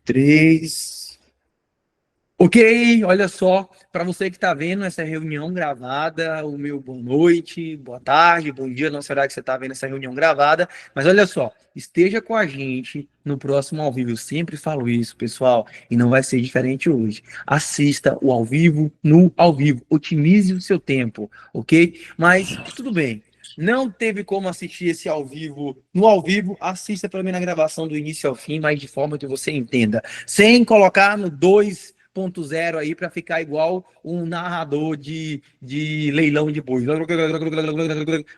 Três. Ok, olha só, para você que está vendo essa reunião gravada, o meu boa noite, boa tarde, bom dia, não será que você está vendo essa reunião gravada, mas olha só, esteja com a gente no próximo ao vivo, eu sempre falo isso, pessoal, e não vai ser diferente hoje. Assista o ao vivo no ao vivo, otimize o seu tempo, ok? Mas tudo bem. Não teve como assistir esse ao vivo no ao vivo, assista pelo menos na gravação do início ao fim, mas de forma que você entenda, sem colocar no 2.0 aí para ficar igual um narrador de leilão de boi.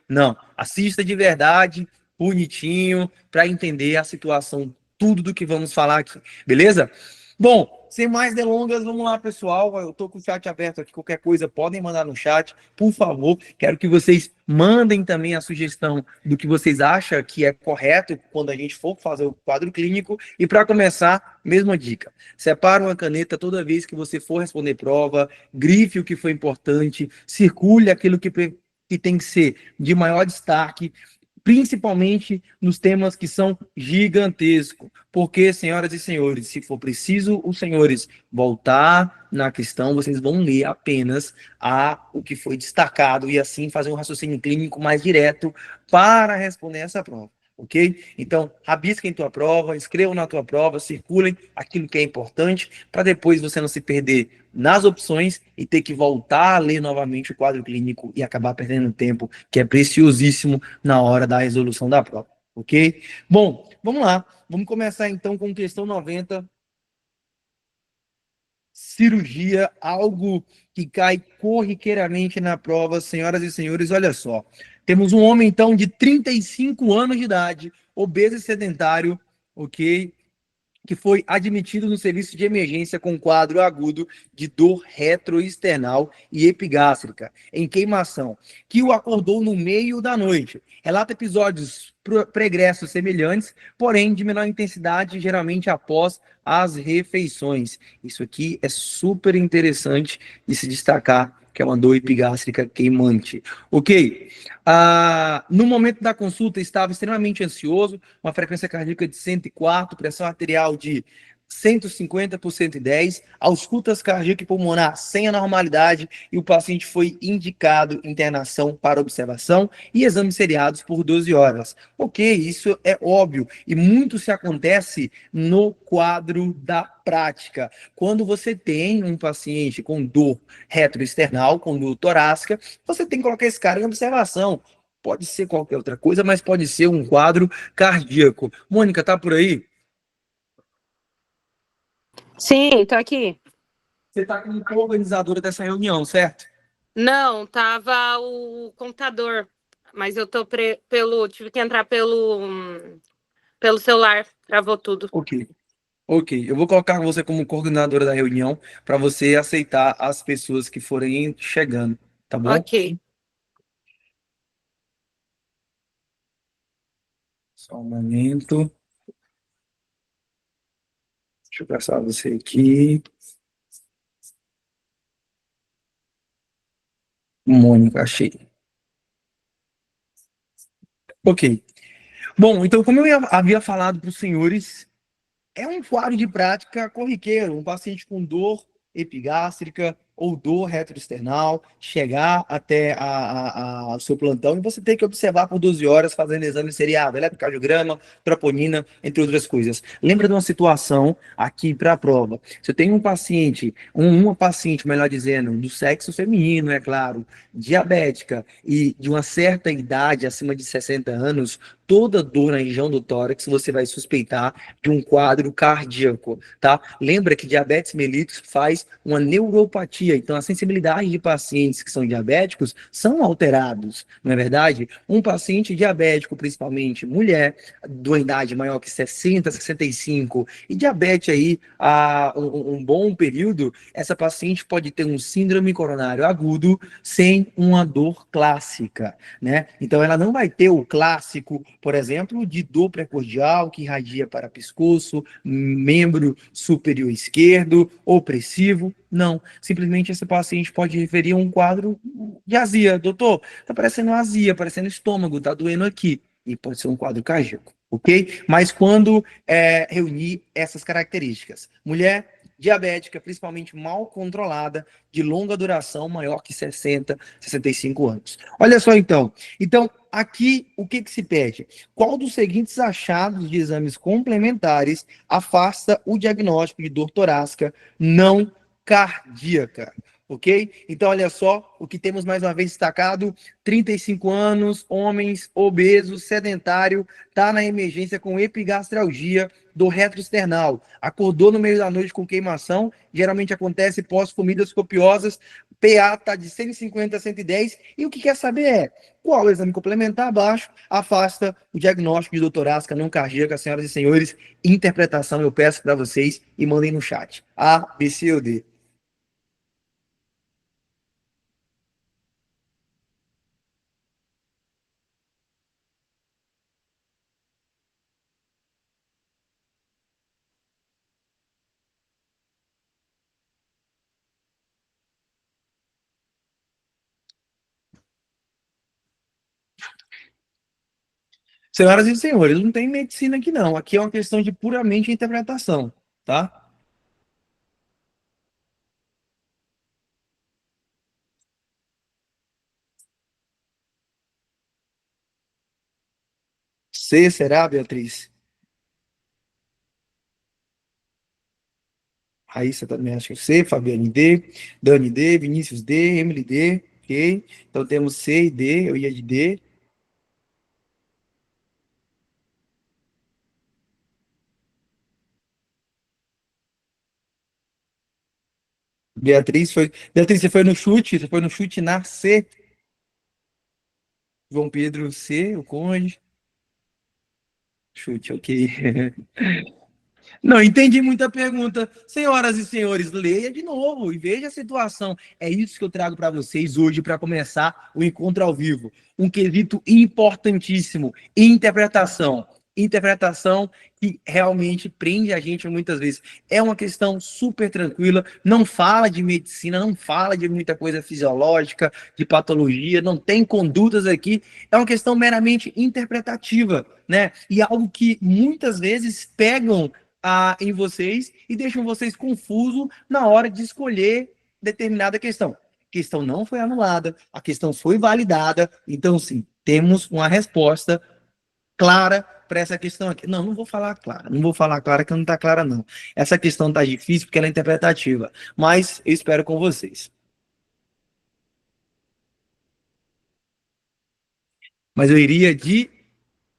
Não, assista de verdade, bonitinho, para entender a situação, tudo do que vamos falar aqui, beleza? Bom, sem mais delongas, vamos lá, pessoal. Eu estou com o chat aberto aqui. Qualquer coisa, podem mandar no chat, por favor. Quero que vocês mandem também a sugestão do que vocês acham que é correto quando a gente for fazer o quadro clínico. E para começar, mesma dica: separe uma caneta toda vez que você for responder prova, grife o que foi importante, circule aquilo que tem que ser de maior destaque, principalmente nos temas que são gigantescos. Porque, senhoras e senhores, se for preciso os senhores voltar na questão, vocês vão ler apenas o que foi destacado e assim fazer um raciocínio clínico mais direto para responder essa prova. Ok? Então, rabisquem tua prova, escrevam na tua prova, circulem aquilo que é importante, para depois você não se perder nas opções e ter que voltar a ler novamente o quadro clínico e acabar perdendo tempo, que é preciosíssimo na hora da resolução da prova. Ok? Bom, vamos lá. Vamos começar então com questão 90. Cirurgia, algo que cai corriqueiramente na prova, senhoras e senhores, olha só. Temos um homem, então, de 35 anos de idade, obeso e sedentário, ok? Que foi admitido no serviço de emergência com quadro agudo de dor retroesternal e epigástrica, em queimação, que o acordou no meio da noite. Relata episódios pregressos semelhantes, porém de menor intensidade, geralmente após as refeições. Isso aqui é super interessante de se destacar, que é uma dor epigástrica queimante. Ok. No momento da consulta, estava extremamente ansioso, uma frequência cardíaca de 104, pressão arterial de 150 por 110, auscultas cardíaca e pulmonar sem anormalidade, e o paciente foi indicado internação para observação e exames seriados por 12 horas. Ok, isso é óbvio, e muito se acontece no quadro da prática. Quando você tem um paciente com dor retroesternal, com dor torácica, você tem que colocar esse cara em observação. Pode ser qualquer outra coisa, mas pode ser um quadro cardíaco. Mônica, tá por aí? Sim, tô aqui. Você tá como organizadora dessa reunião, certo? Não, tava o computador, mas eu tô tive que entrar pelo celular, travou tudo. Ok. Ok, eu vou colocar você como coordenadora da reunião para você aceitar as pessoas que forem chegando, tá bom? Ok. Só um momento. Deixa eu passar você aqui. Mônica, achei. Ok. Bom, então, como eu havia falado para os senhores, é um quadro de prática corriqueiro. Um paciente com dor epigástrica ou dor retroesternal chegar até o seu plantão e você ter que observar por 12 horas fazendo exame seriado, eletrocardiograma, troponina, entre outras coisas. Lembra de uma situação aqui para a prova. Se eu tenho um paciente, uma paciente, melhor dizendo, do sexo feminino, é claro, diabética e de uma certa idade, acima de 60 anos, toda dor na região do tórax, você vai suspeitar de um quadro cardíaco, tá? Lembra que diabetes mellitus faz uma neuropatia, então a sensibilidade de pacientes que são diabéticos são alterados, não é verdade? Um paciente diabético, principalmente mulher, de uma idade maior que 60, 65, e diabetes aí há um bom período, essa paciente pode ter um síndrome coronário agudo sem uma dor clássica, né? Então ela não vai ter o clássico, por exemplo, de dor precordial que irradia para pescoço, membro superior esquerdo, opressivo. Não, simplesmente esse paciente pode referir a um quadro de azia. Doutor, tá parecendo azia, parecendo estômago, tá doendo aqui. e pode ser um quadro cardíaco, ok? Mas quando reunir essas características, mulher diabética, principalmente mal controlada, de longa duração, maior que 60, 65 anos. Olha só então. Então, aqui, o que se pede? Qual dos seguintes achados de exames complementares afasta o diagnóstico de dor torácica não cardíaca? Ok? Então, olha só o que temos mais uma vez destacado: 35 anos, homens, obesos, sedentário, tá na emergência com epigastralgia do retroesternal. Acordou no meio da noite com queimação, geralmente acontece pós comidas copiosas, PA tá de 150 a 110, e o que quer saber é qual o exame complementar abaixo afasta o diagnóstico de doutorasca não cardíaca, senhoras e senhores. Interpretação eu peço para vocês e mandem no chat. A, B, C ou D? Senhoras e senhores, não tem medicina aqui não. Aqui é uma questão de puramente interpretação, tá? C, será, Beatriz? Raíssa também acho que é C, Fabiane D, Dani D, Vinícius D, Emily D, ok? Então temos C e D, eu ia de D. Beatriz, você foi no chute na C. João Pedro C, o Conde. Chute, ok. Não entendi muita pergunta. Senhoras e senhores, leia de novo e veja a situação. É isso que eu trago para vocês hoje para começar o encontro ao vivo. Um quesito importantíssimo: interpretação. Interpretação que realmente prende a gente muitas vezes. É uma questão super tranquila, não fala de medicina, não fala de muita coisa fisiológica, de patologia, não tem condutas aqui. É uma questão meramente interpretativa, né? E algo que muitas vezes pegam em vocês e deixam vocês confusos na hora de escolher determinada questão. A questão não foi anulada, a questão foi validada, então sim, temos uma resposta clara para essa questão aqui. Não, não vou falar clara, não vou falar clara que não está clara não. Essa questão está difícil porque ela é interpretativa, mas eu espero com vocês. Mas eu iria de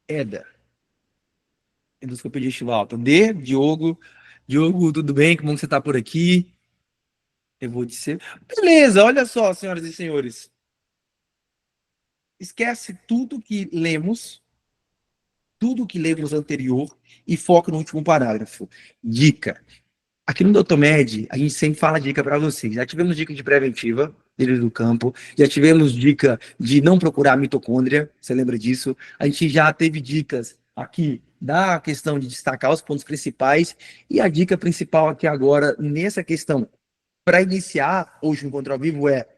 EDA, endoscopia digestiva alta. D, Diogo. Diogo, tudo bem? Como você está por aqui? Eu vou dizer. Beleza, olha só, senhoras e senhores. Esquece tudo que lemos anterior e foca no último parágrafo. Dica. Aqui no Doutor Med, a gente sempre fala dica para vocês. Já tivemos dica de preventiva, dele do campo. Já tivemos dica de não procurar mitocôndria. Você lembra disso? A gente já teve dicas aqui da questão de destacar os pontos principais. E a dica principal aqui agora, nessa questão, para iniciar hoje o encontro ao vivo, é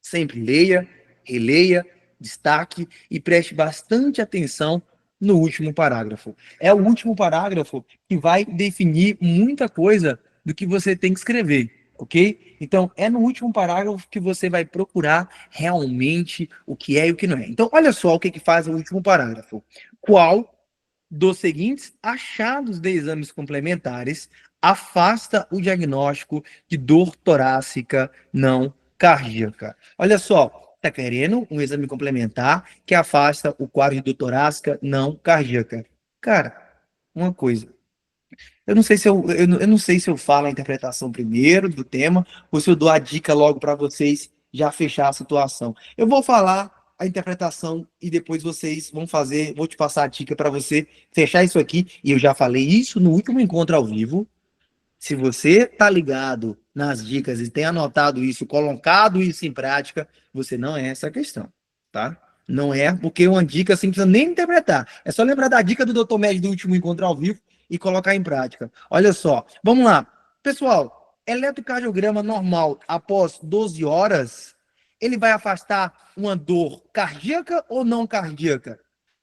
sempre leia, releia, destaque e preste bastante atenção no último parágrafo. É o último parágrafo que vai definir muita coisa do que você tem que escrever, ok? Então, é no último parágrafo que você vai procurar realmente o que é e o que não é. Então, olha só o que faz o último parágrafo. Qual dos seguintes achados de exames complementares afasta o diagnóstico de dor torácica não cardíaca? Olha só, tá querendo um exame complementar que afasta o quadro de dor torácica não cardíaca? Cara, uma coisa. Eu não sei se eu não sei se eu falo a interpretação primeiro do tema ou se eu dou a dica logo para vocês já fechar a situação. Eu vou falar a interpretação e depois vocês vão fazer, vou te passar a dica para você fechar isso aqui. E eu já falei isso no último encontro ao vivo. Se você tá ligado nas dicas e tem anotado isso, colocado isso em prática, você não é essa questão, tá? Não é, porque uma dica assim, não precisa nem interpretar. É só lembrar da dica do Dr. Med do último encontro ao vivo e colocar em prática. Olha só, vamos lá. Pessoal, eletrocardiograma normal após 12 horas, ele vai afastar uma dor cardíaca ou não cardíaca?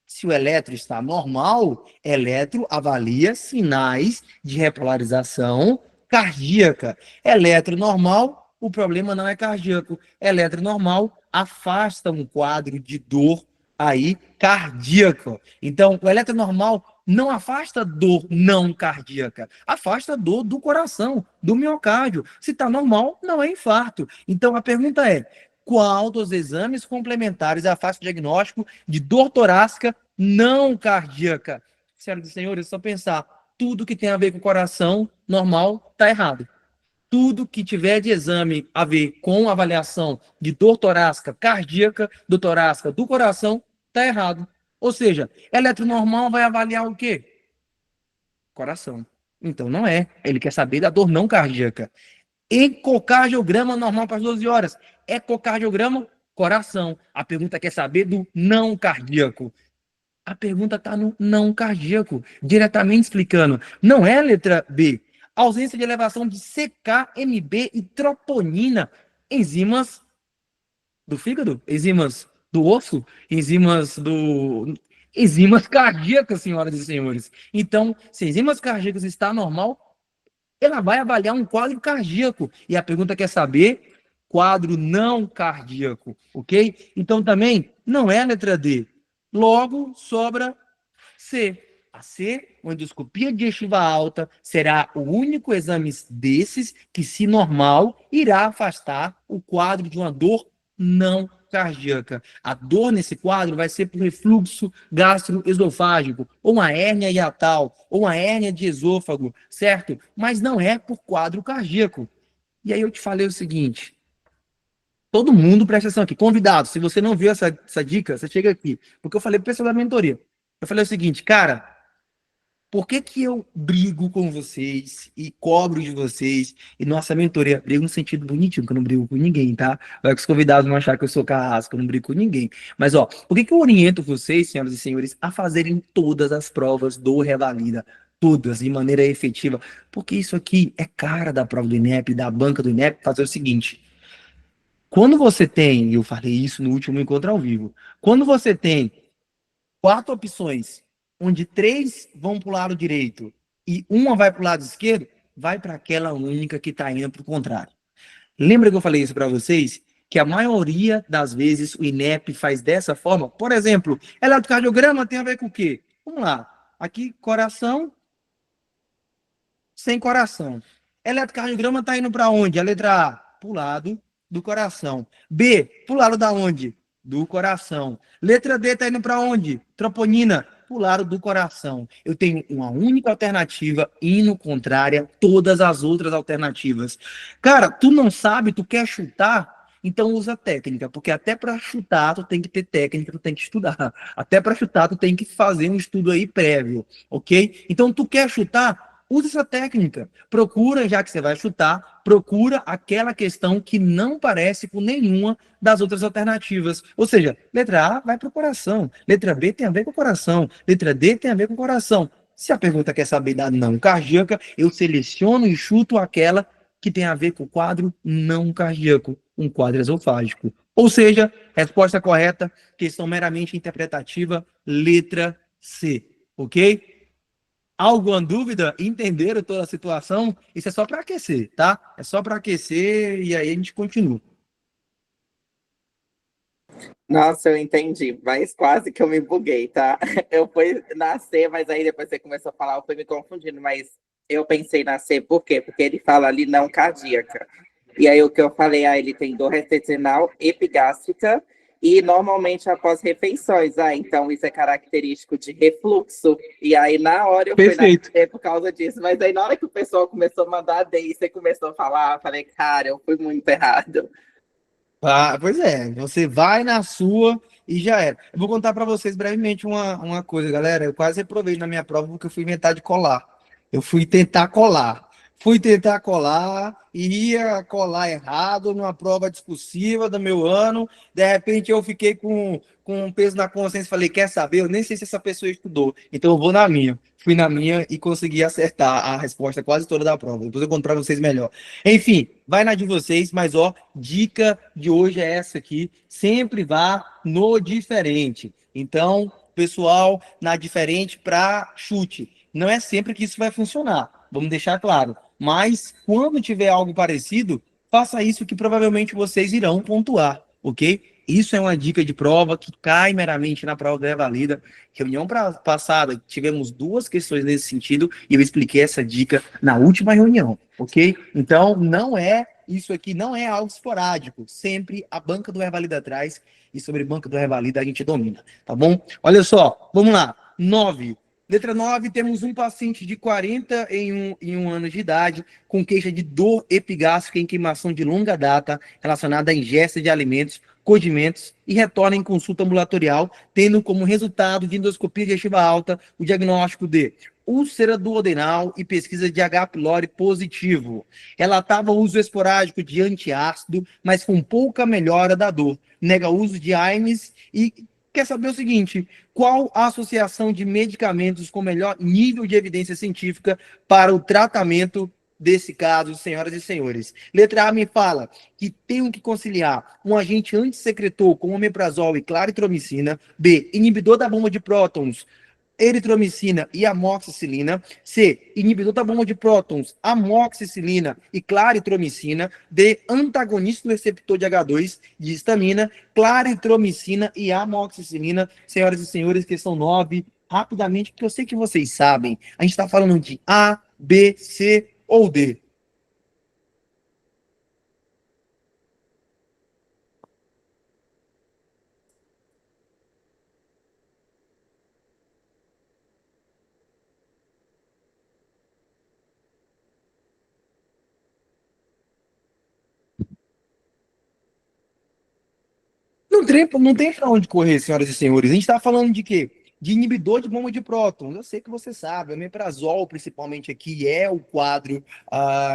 Se o eletro está normal, eletro avalia sinais de repolarização cardíaca. Eletro normal, o problema não é cardíaco. Eletro normal afasta um quadro de dor aí cardíaca. Então, o eletro normal não afasta dor não cardíaca, afasta dor do coração, do miocárdio. Se está normal, não é infarto. Então, a pergunta é: qual dos exames complementares afasta o diagnóstico de dor torácica não cardíaca? Senhoras e senhores, é só pensar, tudo que tem a ver com o coração normal está errado. Tudo que tiver de exame a ver com avaliação de dor torácica cardíaca, dor torácica do coração, está errado. Ou seja, eletronormal vai avaliar o quê? Coração. Então não é. Ele quer saber da dor não cardíaca. Ecocardiograma normal para as 12 horas. Ecocardiograma, coração. A pergunta quer saber do não cardíaco. A pergunta está no não cardíaco, diretamente explicando. Não é a letra B. Ausência de elevação de CKMB e troponina, enzimas do fígado, enzimas do osso, enzimas cardíacas, senhoras e senhores. Então, se enzimas cardíacas está normal, ela vai avaliar um quadro cardíaco. E a pergunta quer saber quadro não cardíaco, ok? Então também não é a letra D. Logo, sobra C. A C, uma endoscopia digestiva alta, será o único exame desses que, se normal, irá afastar o quadro de uma dor não cardíaca. A dor nesse quadro vai ser por refluxo gastroesofágico, ou uma hérnia hiatal, ou uma hérnia de esôfago, certo? Mas não é por quadro cardíaco. E aí eu te falei o seguinte: todo mundo presta atenção aqui. Convidado, se você não viu essa dica, você chega aqui. Porque eu falei pro pessoal da mentoria. Eu falei o seguinte, cara, por que que eu brigo com vocês e cobro de vocês? E nossa mentoria, brigo no sentido bonitinho, que eu não brigo com ninguém, tá? Vai que os convidados vão achar que eu sou carrasco, eu não brigo com ninguém. Mas, ó, por que que eu oriento vocês, senhoras e senhores, a fazerem todas as provas do Revalida? Todas, de maneira efetiva. Porque isso aqui é cara da prova do INEP, da banca do INEP, fazer o seguinte. Quando você tem, e eu falei isso no último encontro ao vivo, quando você tem 4 opções, onde 3 vão para o lado direito e uma vai para o lado esquerdo, vai para aquela única que está indo para o contrário. Lembra que eu falei isso para vocês? Que a maioria das vezes o INEP faz dessa forma. Por exemplo, eletrocardiograma tem a ver com o quê? Vamos lá. Aqui, coração sem coração. Eletrocardiograma está indo para onde? A letra A, para o lado do coração. B, para o lado da onde? Do coração. Letra D está indo para onde? Troponina, para o lado do coração. Eu tenho uma única alternativa indo contrária todas as outras alternativas. Cara, tu não sabe, tu quer chutar? Então usa técnica, porque até para chutar tu tem que ter técnica, tu tem que estudar. Até para chutar tu tem que fazer um estudo aí prévio, ok? Então tu quer chutar? Use essa técnica. Procura, já que você vai chutar, procura aquela questão que não parece com nenhuma das outras alternativas. Ou seja, letra A vai para o coração, letra B tem a ver com o coração, letra D tem a ver com o coração. Se a pergunta quer saber da não cardíaca, eu seleciono e chuto aquela que tem a ver com o quadro não cardíaco, um quadro esofágico. Ou seja, resposta correta, questão meramente interpretativa, letra C. Ok? Alguma dúvida? Entenderam toda a situação? Isso é só para aquecer, tá? É só para aquecer e aí a gente continua. Nossa, eu entendi, mas quase que eu me buguei, tá? Eu fui nascer, mas aí depois você começou a falar, eu fui me confundindo, mas eu pensei nascer por quê? Porque ele fala ali não cardíaca. E aí o que eu falei, ele tem dor retencional epigástrica e normalmente após refeições. Então isso é característico de refluxo. E aí na hora eu fui nascer por causa disso, mas aí na hora que o pessoal começou a mandar D e você começou a falar, eu falei, cara, eu fui muito errado. Ah, pois é, você vai na sua e já era. Eu vou contar para vocês brevemente uma coisa, galera. Eu quase reprovei na minha prova porque eu fui inventar de colar. Eu fui tentar colar. Fui tentar colar e ia colar errado numa prova discursiva do meu ano. De repente eu fiquei com um peso na consciência e falei, quer saber? Eu nem sei se essa pessoa estudou, então eu vou na minha. Fui na minha e consegui acertar a resposta quase toda da prova. Depois eu conto para vocês melhor. Enfim, vai na de vocês, mas ó, dica de hoje é essa aqui. Sempre vá no diferente. Então, pessoal na diferente para chute. Não é sempre que isso vai funcionar, vamos deixar claro. Mas quando tiver algo parecido, faça isso que provavelmente vocês irão pontuar, ok? Isso é uma dica de prova que cai meramente na prova da Revalida. Reunião passada, tivemos 2 questões nesse sentido e eu expliquei essa dica na última reunião, ok? Então, isso aqui não é algo esporádico. Sempre a banca do Revalida traz e sobre banca do Revalida a gente domina, tá bom? Olha só, vamos lá. 9. Letra 9, temos um paciente de 41 anos de idade com queixa de dor epigástrica em queimação de longa data relacionada à ingesta de alimentos, condimentos e retorna em consulta ambulatorial, tendo como resultado de endoscopia digestiva alta o diagnóstico de úlcera duodenal e pesquisa de H. pylori positivo. Relatava uso esporádico de antiácido, mas com pouca melhora da dor. Nega uso de AINES e quer saber o seguinte: qual a associação de medicamentos com melhor nível de evidência científica para o tratamento desse caso, senhoras e senhores? Letra A me fala que tenho que conciliar um agente antissecretor com omeprazol e claritromicina. B, inibidor da bomba de prótons, eritromicina e amoxicilina. C, inibidor da bomba de prótons, amoxicilina e claritromicina. D, antagonista do receptor de H2 de histamina, claritromicina e amoxicilina. Senhoras e senhores, questão 9, rapidamente, porque eu sei que vocês sabem. A gente está falando de A, B, C ou D. Não tem para onde correr, senhoras e senhores. A gente está falando de quê? De inibidor de bomba de prótons. Eu sei que você sabe, o omeprazol, principalmente aqui, é o quadro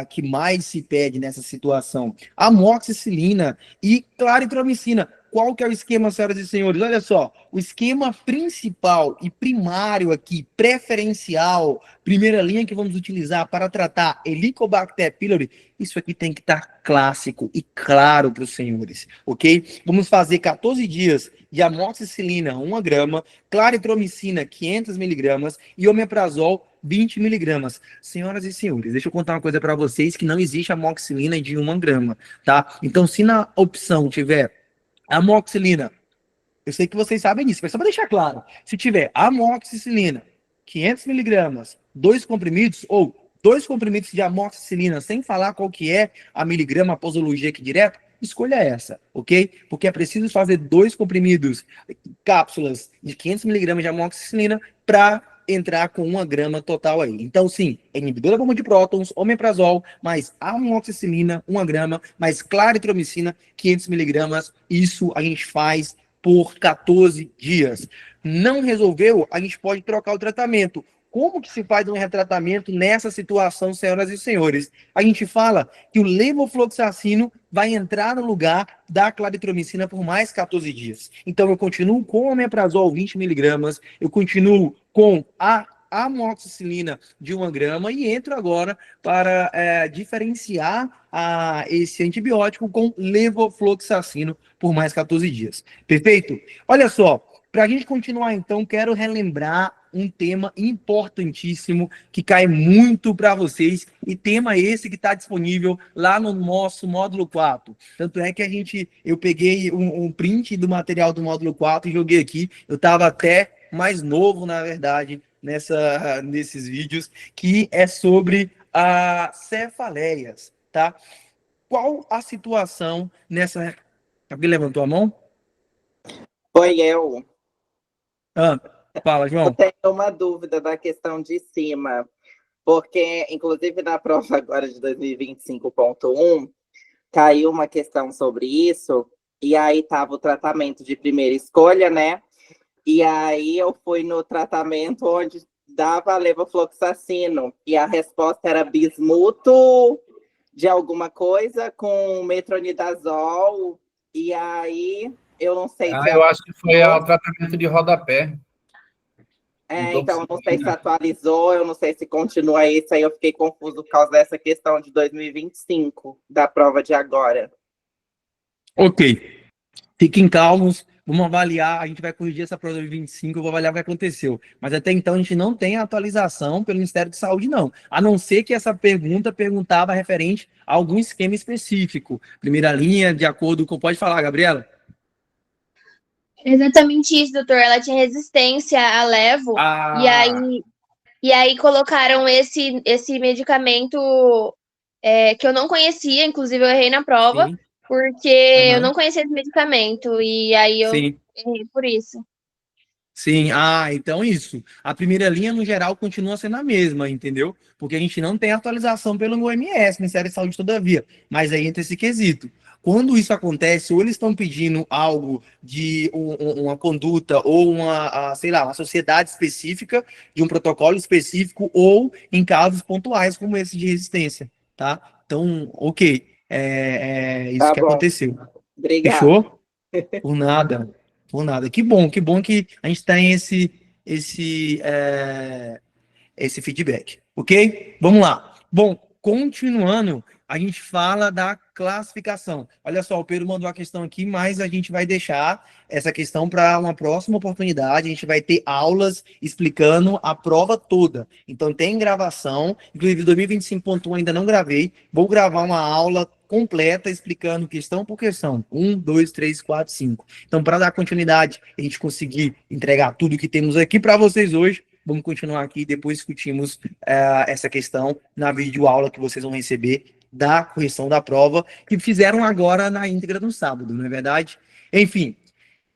que mais se pede nessa situação. Amoxicilina e claritromicina. Qual que é o esquema, senhoras e senhores? Olha só, o esquema principal e primário aqui, preferencial, primeira linha que vamos utilizar para tratar Helicobacter pylori, isso aqui tem que estar clássico e claro para os senhores, ok? Vamos fazer 14 dias de amoxicilina, 1 grama, claritromicina, 500 miligramas e omeprazol, 20 miligramas. Senhoras e senhores, deixa eu contar uma coisa para vocês, que não existe amoxicilina de 1 grama, tá? Então, se na opção tiver amoxicilina, eu sei que vocês sabem disso, mas só para deixar claro, se tiver amoxicilina, 500 miligramas, 2 comprimidos, ou 2 comprimidos de amoxicilina, sem falar qual que é a miligrama, a posologia aqui direto, escolha essa, ok? Porque é preciso fazer 2 comprimidos, cápsulas de 500 miligramas de amoxicilina para entrar com 1 grama total aí. Então, sim, é inibidor da bomba de prótons, omeprazol, mais amoxicilina, 1 grama, mais claritromicina, 500 miligramas. Isso a gente faz por 14 dias. Não resolveu, a gente pode trocar o tratamento. Como que se faz um retratamento nessa situação, senhoras e senhores? A gente fala que o levofloxacino vai entrar no lugar da claritromicina por mais 14 dias. Então, eu continuo com o omeprazol 20 miligramas, eu continuo com a amoxicilina de 1 grama e entro agora para diferenciar esse antibiótico com levofloxacino por mais 14 dias. Perfeito? Olha só, para a gente continuar então, quero relembrar um tema importantíssimo que cai muito para vocês, e tema esse que está disponível lá no nosso módulo 4. Tanto é que eu peguei um print do material do módulo 4 e joguei aqui. Eu estava até mais novo, na verdade, nesses vídeos, que é sobre as cefaleias, tá? Qual a situação nessa... Alguém levantou a mão? Foi eu. Fala, Eu João. tenho uma dúvida da questão de cima, porque, inclusive, na prova agora de 2025.1, caiu uma questão sobre isso, e aí estava o tratamento de primeira escolha, né? E aí eu fui no tratamento onde dava levofloxacino, e a resposta era bismuto de alguma coisa com metronidazol, e aí eu não sei se eu acho que foi o tratamento de rodapé. Então, eu não sei se atualizou, eu não sei se continua isso, aí eu fiquei confuso por causa dessa questão de 2025, da prova de agora. Ok. Fiquem calmos, vamos avaliar, a gente vai corrigir essa prova de 25, eu vou avaliar o que aconteceu. Mas até então a gente não tem atualização pelo Ministério de Saúde, não. A não ser que essa pergunta perguntava referente a algum esquema específico. Primeira linha, de acordo com... Pode falar, Gabriela? Exatamente isso, doutor. Ela tinha resistência a levo, e Ah, aí colocaram esse medicamento que eu não conhecia, inclusive eu errei na prova, sim, porque eu aham, não conhecia esse medicamento, e aí eu sim. errei por isso. Sim, então isso. A primeira linha, no geral, continua sendo a mesma, entendeu? Porque a gente não tem atualização pelo OMS, Ministério da Saúde, todavia. Mas aí entra esse quesito. Quando isso acontece, ou eles estão pedindo algo de uma conduta, ou sei lá, uma sociedade específica, de um protocolo específico, ou em casos pontuais, como esse de resistência, tá? Então, ok. É isso Tá que bom. aconteceu. Obrigada. Fechou? Por nada, por nada. Que bom que a gente tem esse feedback, ok? Vamos lá. Bom, continuando, a gente fala da classificação. Olha só, o Pedro mandou a questão aqui, mas a gente vai deixar essa questão para uma próxima oportunidade. A gente vai ter aulas explicando a prova toda. Então tem gravação, inclusive 2025.1 ainda não gravei. Vou gravar uma aula completa explicando questão por questão. 1, 2, 3, 4, 5. Então, para dar continuidade, a gente conseguir entregar tudo que temos aqui para vocês hoje, vamos continuar aqui e depois discutimos essa questão na videoaula que vocês vão receber da correção da prova, que fizeram agora na íntegra no sábado, não é verdade? Enfim,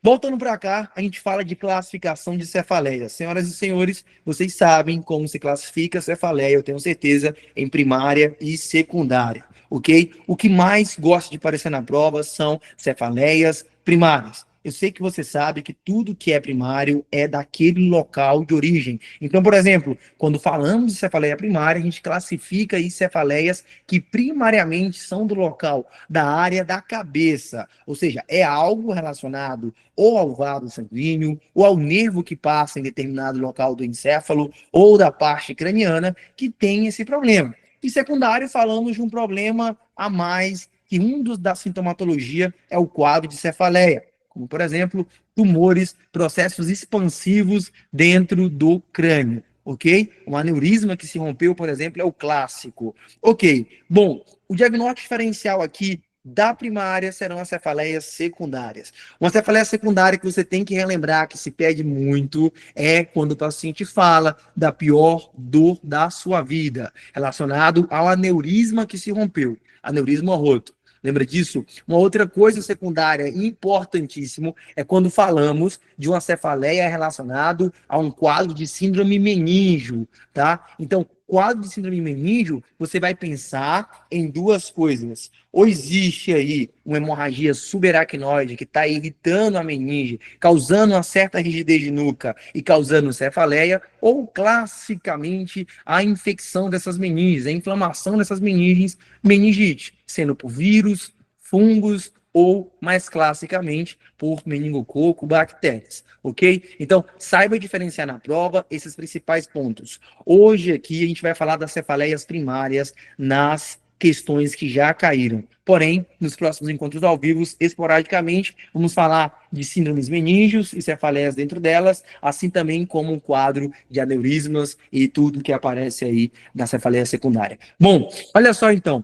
voltando para cá, a gente fala de classificação de cefaleia. Senhoras e senhores, vocês sabem como se classifica cefaleia, eu tenho certeza, em primária e secundária, ok? O que mais gosta de aparecer na prova são cefaleias primárias. Eu sei que você sabe que tudo que é primário é daquele local de origem. Então, por exemplo, quando falamos de cefaleia primária, a gente classifica aí cefaleias que primariamente são do local, da área da cabeça. Ou seja, é algo relacionado ou ao vaso sanguíneo, ou ao nervo que passa em determinado local do encéfalo, ou da parte craniana, que tem esse problema. E secundário, falamos de um problema a mais, que da sintomatologia é o quadro de cefaleia, como, por exemplo, tumores, processos expansivos dentro do crânio, ok? Um aneurisma que se rompeu, por exemplo, é o clássico. Ok, bom, o diagnóstico diferencial aqui da primária serão as cefaleias secundárias. Uma cefaleia secundária que você tem que relembrar, que se pede muito, é quando o paciente fala da pior dor da sua vida, relacionado ao aneurisma que se rompeu, aneurisma roto. Lembra disso? Uma outra coisa secundária importantíssimo é quando falamos de uma cefaleia relacionado a um quadro de síndrome meníngeo, tá? Então, quadro de síndrome meníngeo, você vai pensar em duas coisas. Ou existe aí uma hemorragia subaracnoide que está irritando a meninge, causando uma certa rigidez de nuca e causando cefaleia, ou classicamente a infecção dessas meninges, a inflamação dessas meninges, meningite, sendo por vírus, fungos ou, mais classicamente, por meningococo, bactérias, ok? Então, saiba diferenciar na prova esses principais pontos. Hoje aqui a gente vai falar das cefaleias primárias nas questões que já caíram. Porém, nos próximos encontros ao vivo, esporadicamente, vamos falar de síndromes meníngeos e cefaleias dentro delas, assim também como um quadro de aneurismas e tudo que aparece aí na cefaleia secundária. Bom, olha só então.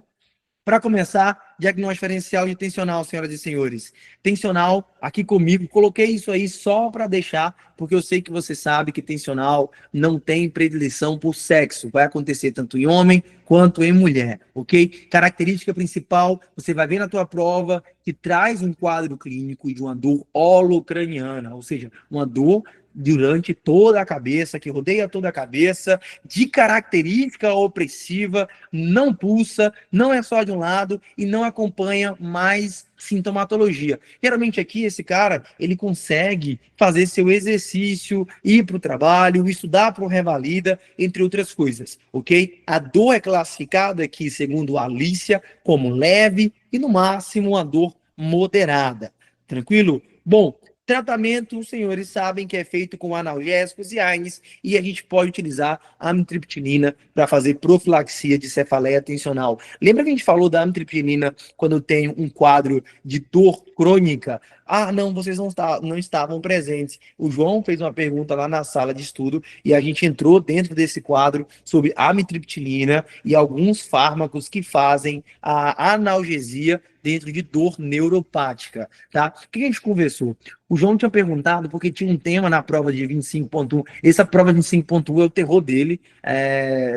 Para começar, diagnóstico diferencial de tensional, senhoras e senhores. Tensional, aqui comigo, coloquei isso aí só para deixar, porque eu sei que você sabe que tensional não tem predileção por sexo. Vai acontecer tanto em homem quanto em mulher, ok? Característica principal, você vai ver na tua prova que traz um quadro clínico de uma dor holocraniana, ou seja, uma dor durante toda a cabeça, que rodeia toda a cabeça, de característica opressiva, não pulsa, não é só de um lado e não acompanha mais sintomatologia. Geralmente aqui esse cara, ele consegue fazer seu exercício, ir para o trabalho, estudar para o Revalida, entre outras coisas, ok? A dor é classificada aqui, segundo a Alicia, como leve e no máximo uma dor moderada. Tranquilo? Bom, tratamento, os senhores sabem que é feito com analgésicos e AINES e a gente pode utilizar a amitriptilina para fazer profilaxia de cefaleia tensional. Lembra que a gente falou da amitriptilina quando eu tenho um quadro de dor crônica Ah, não, vocês não estavam presentes. O João fez uma pergunta lá na sala de estudo e a gente entrou dentro desse quadro sobre amitriptilina e alguns fármacos que fazem a analgesia dentro de dor neuropática, tá? O que a gente conversou? O João tinha perguntado porque tinha um tema na prova de 25.1. Essa prova de 25.1 é o terror dele.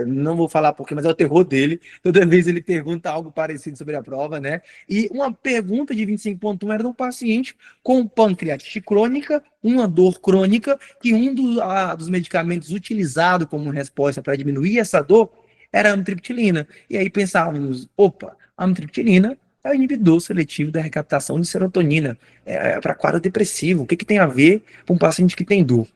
Não vou falar porquê, mas é o terror dele. Toda vez ele pergunta algo parecido sobre a prova, né? E uma pergunta de 25.1 era de um paciente com pancreatite crônica, uma dor crônica, que dos medicamentos utilizado como resposta para diminuir essa dor era a amitriptilina. E aí pensávamos, opa, a amitriptilina é o inibidor seletivo da recaptação de serotonina, para quadro depressivo. O que tem a ver com um paciente que tem dor?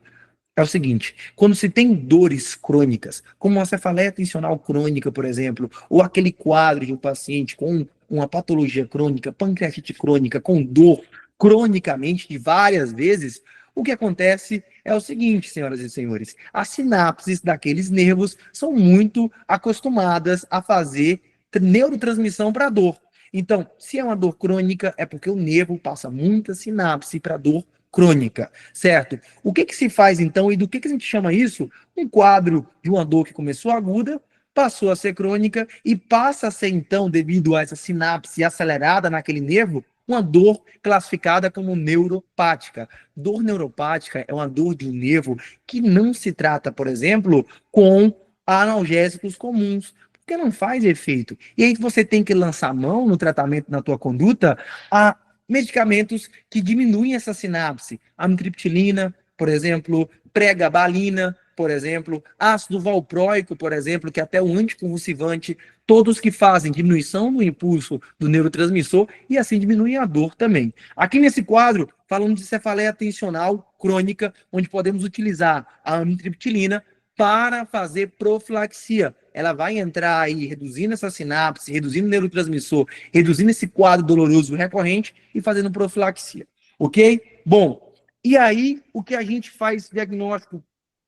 É o seguinte, quando se tem dores crônicas, como uma cefaleia tensional crônica, por exemplo, ou aquele quadro de um paciente com uma patologia crônica, pancreatite crônica, com dor cronicamente de várias vezes, o que acontece é o seguinte, senhoras e senhores, as sinapses daqueles nervos são muito acostumadas a fazer neurotransmissão para dor. Então, se é uma dor crônica, é porque o nervo passa muita sinapse para dor crônica, certo? O que se faz então e do que a gente chama isso? Um quadro de uma dor que começou aguda, passou a ser crônica e passa a ser então, devido a essa sinapse acelerada naquele nervo, uma dor classificada como neuropática. Dor neuropática é uma dor de um nervo que não se trata, por exemplo, com analgésicos comuns, porque não faz efeito. E aí você tem que lançar mão no tratamento, na tua conduta, a medicamentos que diminuem essa sinapse. Amitriptilina, por exemplo, pregabalina, por exemplo, ácido valproico, por exemplo, que é até um anticonvulsivante, todos que fazem diminuição do impulso do neurotransmissor e assim diminuem a dor também. Aqui nesse quadro, falamos de cefaleia tensional crônica, onde podemos utilizar a amitriptilina para fazer profilaxia. Ela vai entrar aí reduzindo essa sinapse, reduzindo o neurotransmissor, reduzindo esse quadro doloroso recorrente e fazendo profilaxia. Ok? Bom, e aí o que a gente faz diagnóstico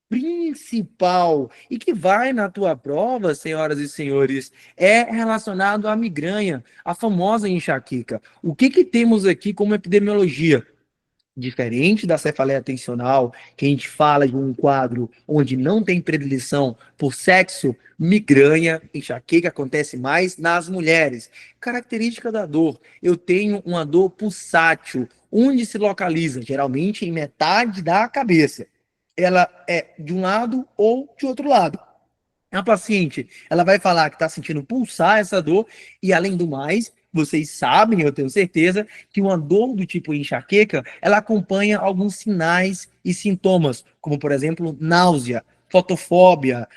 principal e que vai na tua prova, senhoras e senhores, é relacionado à migrânia, a famosa enxaqueca. O que temos aqui como epidemiologia? Diferente da cefaleia tensional, que a gente fala de um quadro onde não tem predileção por sexo, migrânia, enxaqueca acontece mais nas mulheres. Característica da dor, eu tenho uma dor pulsátil, onde se localiza? Geralmente em metade da cabeça. Ela é de um lado ou de outro lado. A paciente, ela vai falar que está sentindo pulsar essa dor e, além do mais, vocês sabem, eu tenho certeza, que uma dor do tipo enxaqueca, ela acompanha alguns sinais e sintomas, como, por exemplo, náusea, fotofobia,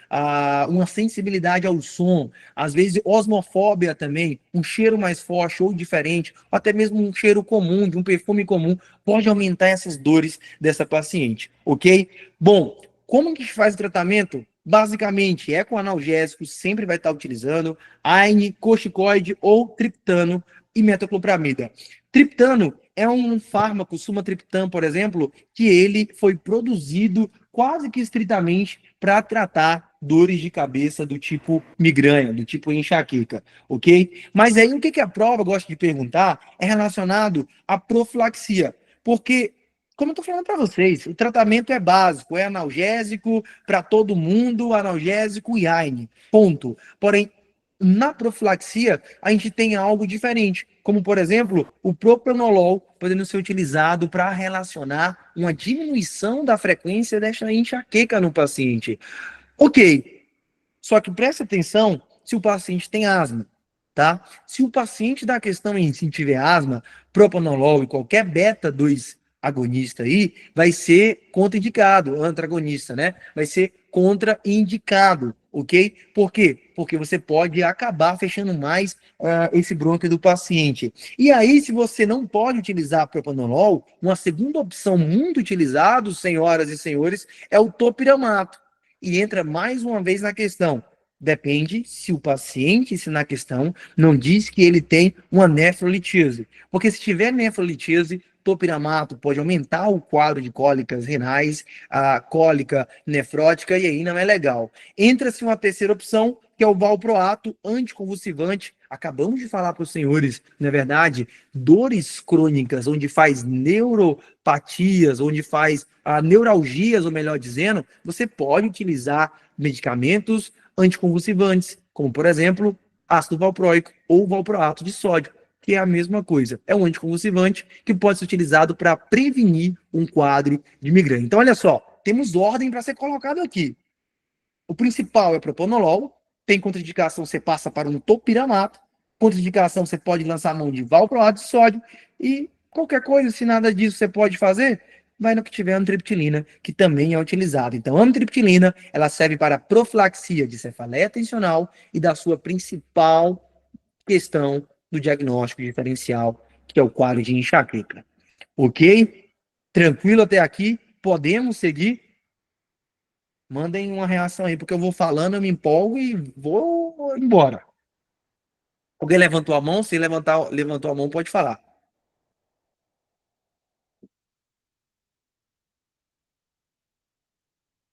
uma sensibilidade ao som, às vezes osmofobia também, um cheiro mais forte ou diferente, ou até mesmo um cheiro comum, de um perfume comum, pode aumentar essas dores dessa paciente, ok? Bom, como que faz o tratamento? Basicamente, é com analgésico, sempre vai estar utilizando AINE, corticoide ou triptano e metoclopramida. Triptano é um fármaco, sumatriptan, por exemplo, que ele foi produzido quase que estritamente para tratar dores de cabeça do tipo migrânia, do tipo enxaqueca, ok? Mas aí o que a prova gosta de perguntar é relacionado à profilaxia, porque como eu estou falando para vocês, o tratamento é básico, é analgésico para todo mundo, analgésico e AINE, ponto. Porém, na profilaxia, a gente tem algo diferente, como, por exemplo, o propranolol podendo ser utilizado para relacionar uma diminuição da frequência desta enxaqueca no paciente. Ok, só que preste atenção se o paciente tem asma, tá? Se o paciente da questão em si tiver asma, propranolol e qualquer beta-2 agonista aí, vai ser contraindicado, antagonista, né? Vai ser contraindicado, ok? Por quê? Porque você pode acabar fechando mais esse brônquio do paciente. E aí, se você não pode utilizar propranolol, uma segunda opção muito utilizada, senhoras e senhores, é o topiramato. E entra mais uma vez na questão. Depende se o paciente, se na questão, não diz que ele tem uma nefrolitise. Porque se tiver nefrolitise, topiramato pode aumentar o quadro de cólicas renais, a cólica nefrótica, e aí não é legal. Entra-se uma terceira opção, que é o valproato anticonvulsivante. Acabamos de falar para os senhores, não é verdade? Dores crônicas, onde faz neuropatias, onde faz neuralgias, ou melhor dizendo, você pode utilizar medicamentos anticonvulsivantes, como, por exemplo, ácido valproico ou valproato de sódio, que é a mesma coisa. É um anticonvulsivante que pode ser utilizado para prevenir um quadro de migrânia. Então, olha só, temos ordem para ser colocado aqui. O principal é o propanolol, tem contraindicação, você passa para um topiramato, contraindicação, você pode lançar a mão de valproato de sódio, e qualquer coisa, se nada disso você pode fazer, vai no que tiver amitriptilina, que também é utilizado. Então, a amitriptilina, ela serve para profilaxia de cefaleia tensional e da sua principal questão do diagnóstico diferencial, que é o quadro de enxaqueca. Ok? Tranquilo até aqui? Podemos seguir? Mandem uma reação aí, porque eu vou falando, eu me empolgo e vou embora. Alguém levantou a mão? Se levantou a mão, pode falar.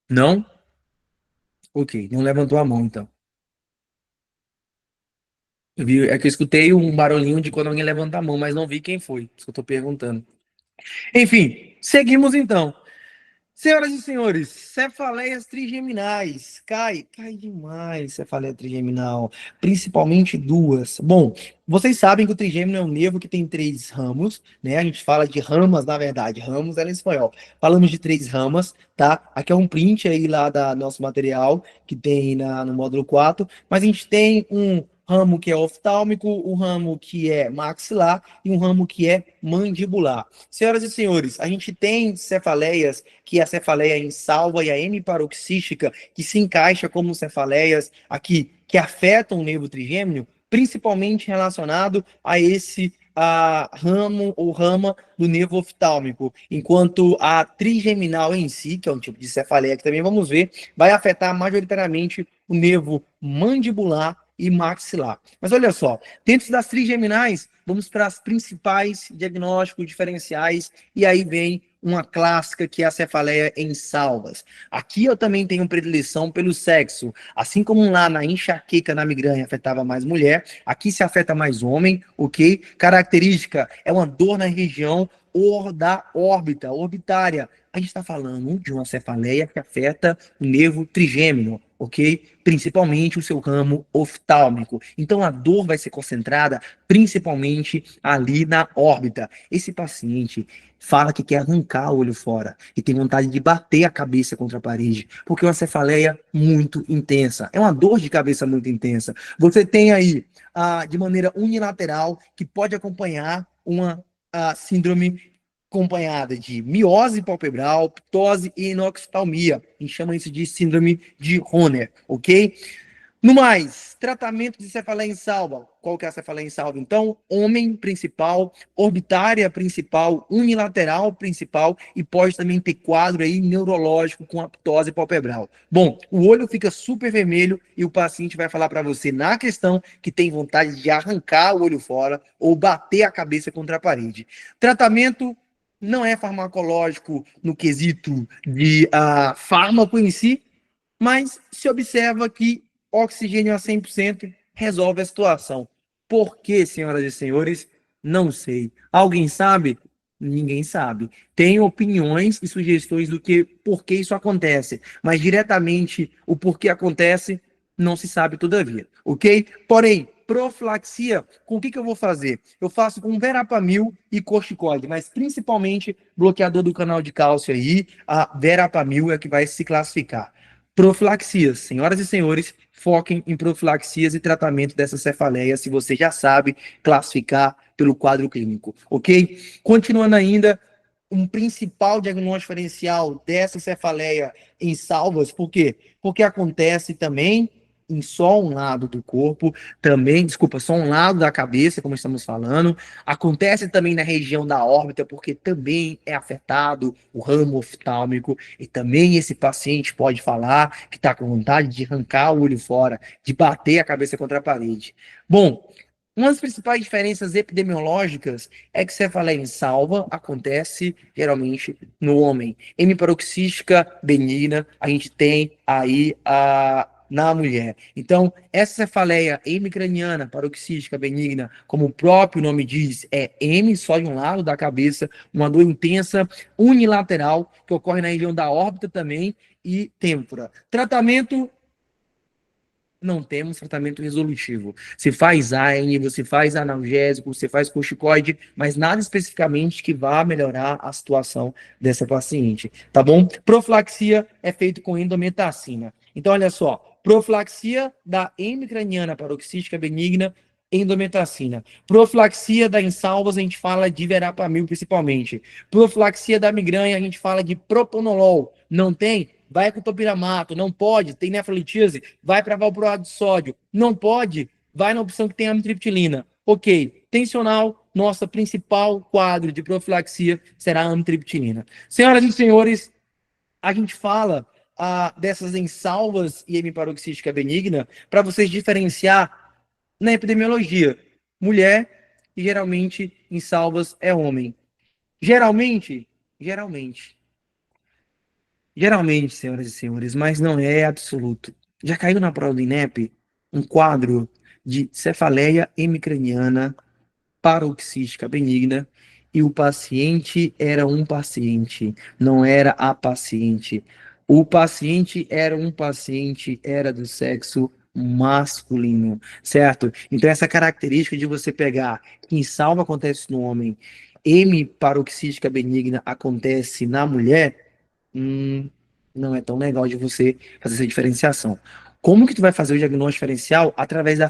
Não? Ok, não levantou a mão, então. É que eu escutei um barulhinho de quando alguém levanta a mão, mas não vi quem foi. Isso que eu tô perguntando. Enfim, seguimos então. Senhoras e senhores, cefaleias trigeminais. Cai demais cefaleia trigeminal, principalmente duas. Bom, vocês sabem que o trigêmino é um nervo que tem 3 ramos, né? A gente fala de ramas, na verdade, ramos é em espanhol. Falamos de 3 ramas, tá? Aqui é um print aí lá da nosso material, que tem no módulo 4, mas a gente tem um ramo que é oftálmico, um ramo que é maxilar e um ramo que é mandibular. Senhoras e senhores, a gente tem cefaleias, que é a cefaleia insalva e a hemiparoxística, que se encaixa como cefaleias aqui, que afetam o nervo trigêmeo, principalmente relacionado a esse ramo ou rama do nervo oftálmico, enquanto a trigeminal em si, que é um tipo de cefaleia que também vamos ver, vai afetar majoritariamente o nervo mandibular e maxilar. Mas olha só, dentro das trigeminais, vamos para as principais diagnósticos diferenciais, e aí vem uma clássica que é a cefaleia em salvas. Aqui eu também tenho predileção pelo sexo. Assim como lá na enxaqueca, na migrânia, afetava mais mulher, aqui se afeta mais homem, ok? Característica é uma dor na região da órbita, orbitária. A gente está falando de uma cefaleia que afeta o nervo trigêmino, ok? Principalmente o seu ramo oftálmico. Então a dor vai ser concentrada principalmente ali na órbita. Esse paciente fala que quer arrancar o olho fora e tem vontade de bater a cabeça contra a parede, porque é uma cefaleia muito intensa. É uma dor de cabeça muito intensa. Você tem aí, de maneira unilateral, que pode acompanhar uma síndrome acompanhada de miose palpebral, ptose e enoxtalmia. A gente chama isso de síndrome de Horner, ok? No mais, tratamento de cefaleia em salva. Qual que é a cefaleia em salva? Então, homem principal, orbitária principal, unilateral principal e pode também ter quadro aí neurológico com aptose palpebral. Bom, o olho fica super vermelho e o paciente vai falar para você na questão que tem vontade de arrancar o olho fora ou bater a cabeça contra a parede. Tratamento não é farmacológico no quesito de fármaco em si, mas se observa que oxigênio a 100% resolve a situação. Por quê, senhoras e senhores? Não sei. Alguém sabe? Ninguém sabe. Tem opiniões e sugestões do que por que isso acontece, mas diretamente o porquê acontece não se sabe todavia, ok? Porém, profilaxia, com o que eu vou fazer? Eu faço com verapamil e corticoide, mas principalmente bloqueador do canal de cálcio aí, a verapamil é que vai se classificar. Profilaxias, senhoras e senhores, foquem em profilaxias e tratamento dessa cefaleia, se você já sabe classificar pelo quadro clínico, ok? Continuando ainda, um principal diagnóstico diferencial dessa cefaleia em salvas, por quê? Porque acontece também em só um lado do corpo, também, desculpa, só um lado da cabeça, como estamos falando, acontece também na região da órbita, porque também é afetado o ramo oftálmico, e também esse paciente pode falar que está com vontade de arrancar o olho fora, de bater a cabeça contra a parede. Bom, uma das principais diferenças epidemiológicas é que cefaleia em salva acontece geralmente no homem. Hemiparoxística benigna, a gente tem aí na mulher. Então, essa cefaleia hemicraniana paroxística benigna, como o próprio nome diz, é hemi, só de um lado da cabeça, uma dor intensa unilateral, que ocorre na região da órbita também e têmpora. Tratamento, não temos tratamento resolutivo. Se faz AINE, você faz analgésico, você faz corticoide, mas nada especificamente que vá melhorar a situação dessa paciente, tá bom? Profilaxia é feito com endometacina. Então, olha só, profilaxia da hemicraniana paroxística benigna, endometacina. Profilaxia da insalvas, a gente fala de verapamil principalmente. Profilaxia da migrânia, a gente fala de propanolol. Não tem? Vai com topiramato. Não pode? Tem nefrolitíase? Vai para valproato de sódio. Não pode? Vai na opção que tem amitriptilina. Ok. Tensional, nossa principal quadro de profilaxia será a amitriptilina. Senhoras e senhores, a gente fala dessas ensalvas e hemiparoxística benigna para vocês diferenciar na epidemiologia. Mulher, e geralmente em salvas é homem. Geralmente, senhoras e senhores, mas não é absoluto. Já caiu na prova do INEP um quadro de cefaleia hemicraniana paroxística benigna e o paciente era um paciente, não era a paciente. O paciente era do sexo masculino, certo? Então essa característica de você pegar que em salva acontece no homem, hemiparoxística benigna acontece na mulher, não é tão legal de você fazer essa diferenciação. Como que tu vai fazer o diagnóstico diferencial? Através da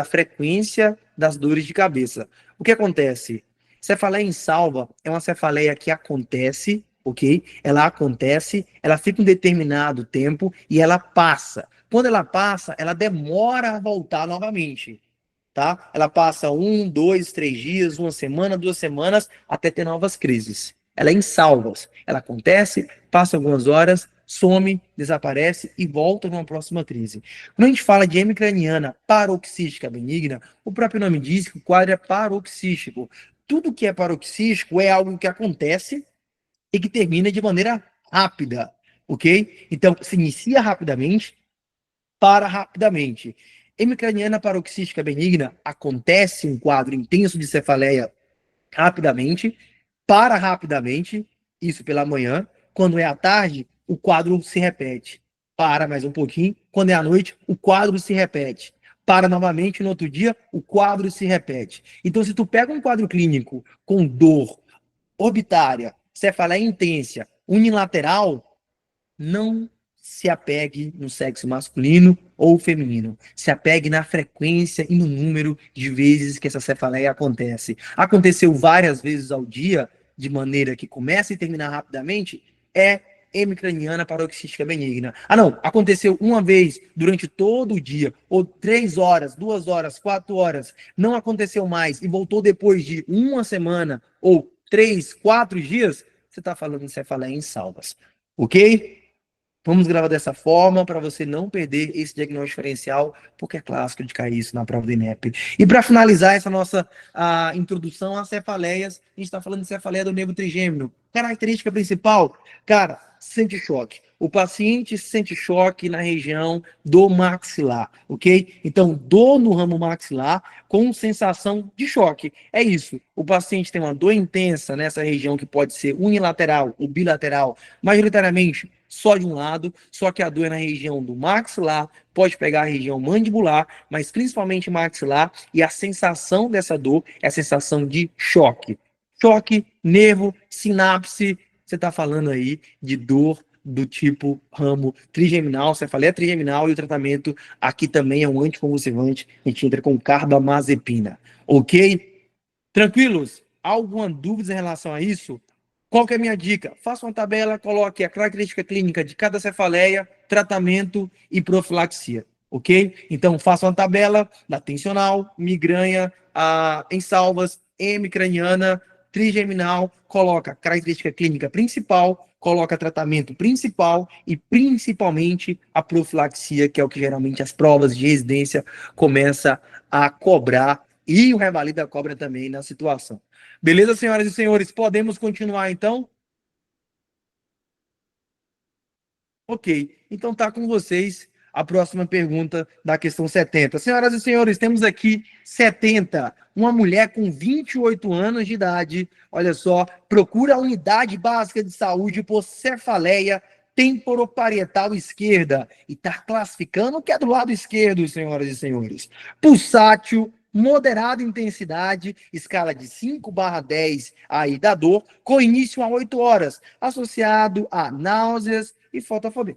frequência das dores de cabeça. O que acontece? Cefaleia em salva é uma cefaleia que acontece, ok? Ela acontece, ela fica um determinado tempo e ela passa. Quando ela passa, ela demora a voltar novamente, tá? Ela passa 1, 2, 3 dias, uma semana, 2 semanas, até ter novas crises. Ela é em salvas. Ela acontece, passa algumas horas, some, desaparece e volta numa próxima crise. Quando a gente fala de hemicraniana paroxística benigna, o próprio nome diz que o quadro é paroxístico. Tudo que é paroxístico é algo que acontece e que termina de maneira rápida, ok? Então, se inicia rapidamente, para rapidamente. Hemicraniana paroxística benigna, acontece um quadro intenso de cefaleia rapidamente, para rapidamente, isso pela manhã. Quando é à tarde, o quadro se repete. Para mais um pouquinho. Quando é à noite, o quadro se repete. Para novamente no outro dia, o quadro se repete. Então, se tu pega um quadro clínico com dor orbitária, cefaleia intensa, unilateral, não se apegue no sexo masculino ou feminino. Se apegue na frequência e no número de vezes que essa cefaleia acontece. Aconteceu várias vezes ao dia, de maneira que começa e termina rapidamente, é hemicraniana paroxística benigna. Ah, não, aconteceu uma vez durante todo o dia, ou 3 horas, 2 horas, 4 horas, não aconteceu mais e voltou depois de uma semana, ou 3, 4 dias, você está falando de cefaleia em salvas. Ok? Vamos gravar dessa forma para você não perder esse diagnóstico diferencial, porque é clássico de cair isso na prova do INEP. E para finalizar essa nossa introdução às cefaleias, a gente está falando de cefaleia do nervo trigêmeo. Característica principal, cara, sente choque. O paciente sente choque na região do maxilar, ok? Então, dor no ramo maxilar com sensação de choque. É isso. O paciente tem uma dor intensa nessa região que pode ser unilateral ou bilateral, majoritariamente só de um lado, só que a dor é na região do maxilar, pode pegar a região mandibular, mas principalmente maxilar, e a sensação dessa dor é a sensação de choque. Choque, nervo, sinapse, você está falando aí de dor do tipo ramo trigeminal, cefaleia trigeminal, e o tratamento aqui também é um anticonvulsivante, a gente entra com carbamazepina, ok? Tranquilos? Alguma dúvida em relação a isso? Qual que é a minha dica? Faça uma tabela, coloque a característica clínica de cada cefaleia, tratamento e profilaxia, ok? Então, faça uma tabela da tensional, migrânia, em salvas, hemicraniana, trigeminal, coloca característica clínica principal, coloca tratamento principal e principalmente a profilaxia, que é o que geralmente as provas de residência começam a cobrar, e o Revalida cobra também na situação. Beleza, senhoras e senhores? Podemos continuar, então? Ok, então tá com vocês a próxima pergunta da questão 70. Senhoras e senhores, temos aqui 70. Uma mulher com 28 anos de idade, olha só, procura a unidade básica de saúde por cefaleia temporoparietal esquerda e tá classificando o que é do lado esquerdo, senhoras e senhores. Pulsátil, moderada intensidade, escala de 5/10 aí da dor, com início a 8 horas, associado a náuseas e fotofobia.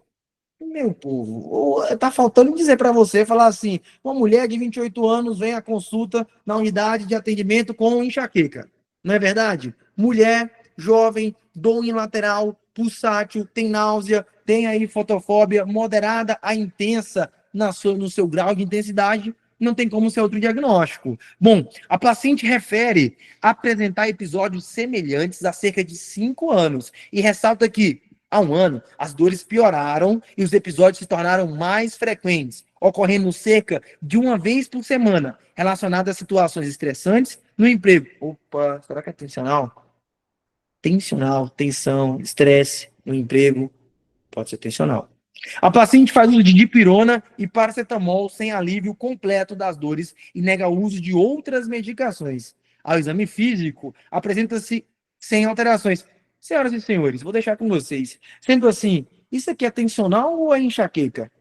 Meu povo, tá faltando dizer para você, falar assim, uma mulher de 28 anos vem à consulta na unidade de atendimento com enxaqueca. Não é verdade? Mulher, jovem, dor unilateral, pulsátil, tem náusea, tem aí fotofobia moderada a intensa no seu grau de intensidade, não tem como ser outro diagnóstico. Bom, a paciente refere apresentar episódios semelhantes há cerca de 5 anos e ressalta que há um ano, as dores pioraram e os episódios se tornaram mais frequentes, ocorrendo cerca de uma vez por semana, relacionadas a situações estressantes no emprego. Opa, será que é tensional? Tensional, tensão, estresse no emprego, pode ser tensional. A paciente faz uso de dipirona e paracetamol sem alívio completo das dores e nega o uso de outras medicações. Ao exame físico, apresenta-se sem alterações. Senhoras e senhores, vou deixar com vocês. Sendo assim, isso aqui é tensional ou é enxaqueca?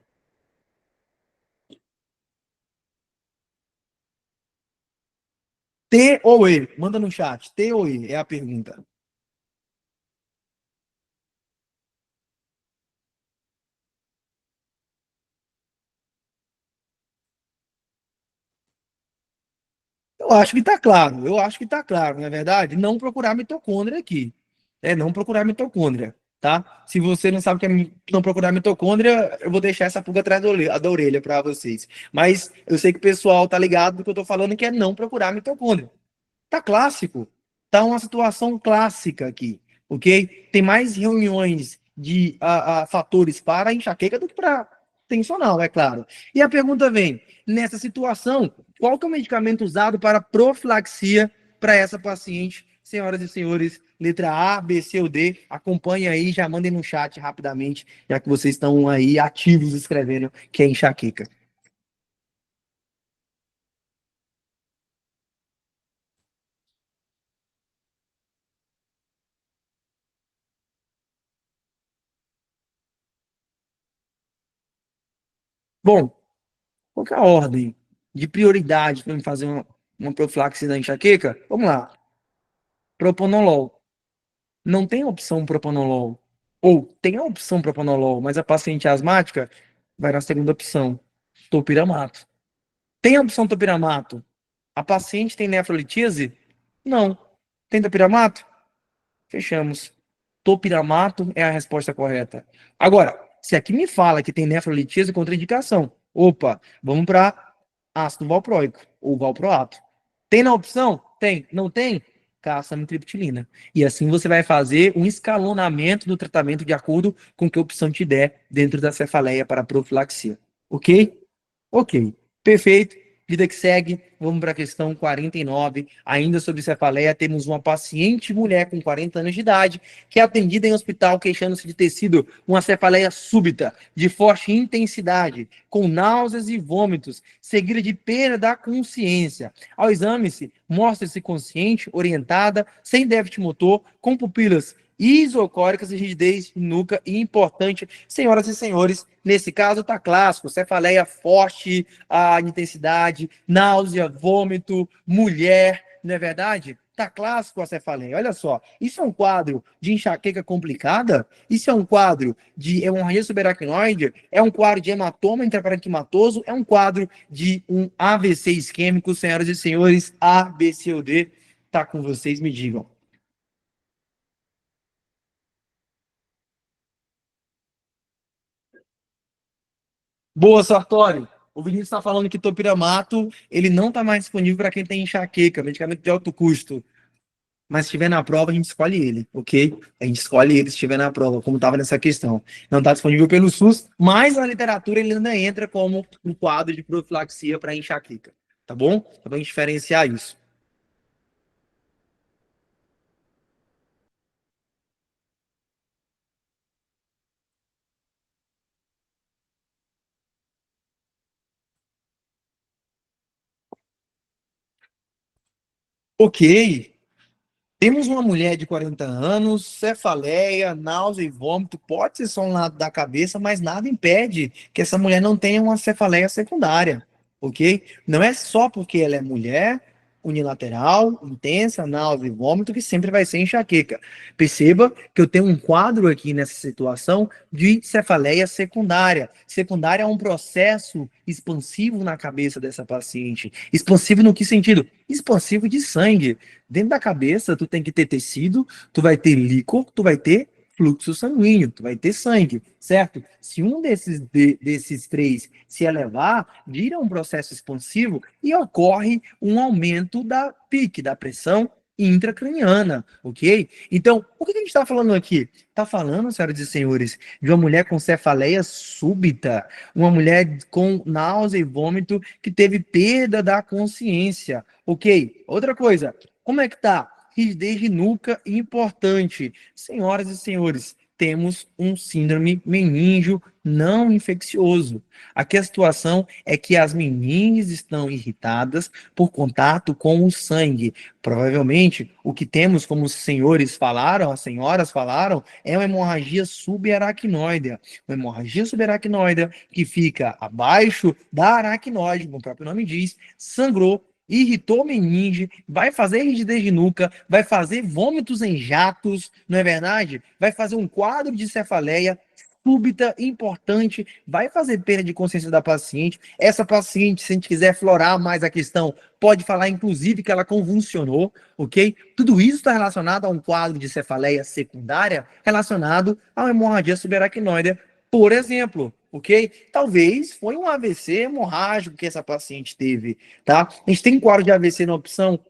T ou E? Manda no chat. T ou E é a pergunta. Eu acho que está claro. Eu acho que está claro, não é verdade? Não procurar mitocôndria aqui. É não procurar mitocôndria, tá? Se você não sabe o que é não procurar mitocôndria, eu vou deixar essa pulga atrás da orelha para vocês. Mas eu sei que o pessoal tá ligado do que eu tô falando, que é não procurar mitocôndria. Tá clássico. Tá uma situação clássica aqui, ok? Tem mais reuniões de fatores para enxaqueca do que para tensional, é claro. E a pergunta vem, nessa situação, qual que é o medicamento usado para profilaxia para essa paciente? Senhoras e senhores, letra A, B, C ou D, acompanhe aí, já mandem no chat rapidamente, já que vocês estão aí ativos escrevendo que é enxaqueca. Bom, qual que é a ordem de prioridade para fazer uma profilaxia da enxaqueca? Vamos lá. Propanolol. Não tem a opção propanolol. Ou tem a opção propanolol, mas a paciente asmática vai na segunda opção, topiramato. Tem a opção topiramato. A paciente tem nefrolitise? Não. Tem topiramato? Fechamos. Topiramato é a resposta correta. Agora, se aqui me fala que tem nefrolitise, contraindicação. Opa, vamos para ácido valproico ou valproato. Tem na opção? Tem. Não tem? Caça amitriptilina. E assim você vai fazer um escalonamento do tratamento de acordo com que a opção te der dentro da cefaleia para profilaxia. Ok? Ok, perfeito. Vida que segue, vamos para a questão 49. Ainda sobre cefaleia, temos uma paciente mulher com 40 anos de idade que é atendida em hospital queixando-se de ter sido uma cefaleia súbita, de forte intensidade, com náuseas e vômitos, seguida de perda da consciência. Ao exame-se, mostra-se consciente, orientada, sem déficit motor, com pupilas isocóricas e rigidez nuca e importante, senhoras e senhores, nesse caso tá clássico, cefaleia forte, a intensidade, náusea, vômito, mulher, não é verdade? Tá clássico a cefaleia. Olha só, isso é um quadro de enxaqueca complicada? Isso é um quadro de hemorragia subaracnoide? É um quadro de hematoma intraparenquimatoso? É um quadro de um AVC isquêmico, senhoras e senhores? A, B, C ou D? Tá com vocês, me digam. Boa, Sartori. O Vinícius está falando que topiramato ele não está mais disponível para quem tem enxaqueca, medicamento de alto custo. Mas se estiver na prova, a gente escolhe ele, ok? A gente escolhe ele se estiver na prova, como estava nessa questão. Não está disponível pelo SUS, mas na literatura ele ainda entra como um quadro de profilaxia para enxaqueca. Tá bom? Então vamos diferenciar isso. Ok. Temos uma mulher de 40 anos, cefaleia, náusea e vômito, pode ser só um lado da cabeça, mas nada impede que essa mulher não tenha uma cefaleia secundária, ok? Não é só porque ela é mulher, unilateral, intensa, náusea e vômito, que sempre vai ser enxaqueca. Perceba que eu tenho um quadro aqui nessa situação de cefaleia secundária. Secundária é um processo expansivo na cabeça dessa paciente. Expansivo no que sentido? Expansivo de sangue. Dentro da cabeça, tu tem que ter tecido, tu vai ter líquor, tu vai ter fluxo sanguíneo, tu vai ter sangue, certo? Se um desses três se elevar, vira um processo expansivo e ocorre um aumento da pique, da pressão intracraniana, ok? Então, o que a gente está falando aqui? Está falando, senhoras e senhores, de uma mulher com cefaleia súbita, uma mulher com náusea e vômito que teve perda da consciência, ok? Outra coisa, como é que tá? Rigidez de nuca importante. Senhoras e senhores, temos um síndrome meningio não infeccioso. Aqui a situação é que as meninges estão irritadas por contato com o sangue. Provavelmente, o que temos, como os senhores falaram, as senhoras falaram, é uma hemorragia subaracnoide. Uma hemorragia subaracnoide que fica abaixo da aracnoide, como o próprio nome diz, sangrou, irritou a meninge, vai fazer rigidez de nuca, vai fazer vômitos em jatos, não é verdade? Vai fazer um quadro de cefaleia súbita, importante, vai fazer perda de consciência da paciente. Essa paciente, se a gente quiser florar mais a questão, pode falar, inclusive, que ela convulsionou, ok? Tudo isso está relacionado a um quadro de cefaleia secundária relacionado a uma hemorragia subaracnoide, por exemplo, ok? Talvez foi um AVC hemorrágico que essa paciente teve, tá? A gente tem quadro de AVC na opção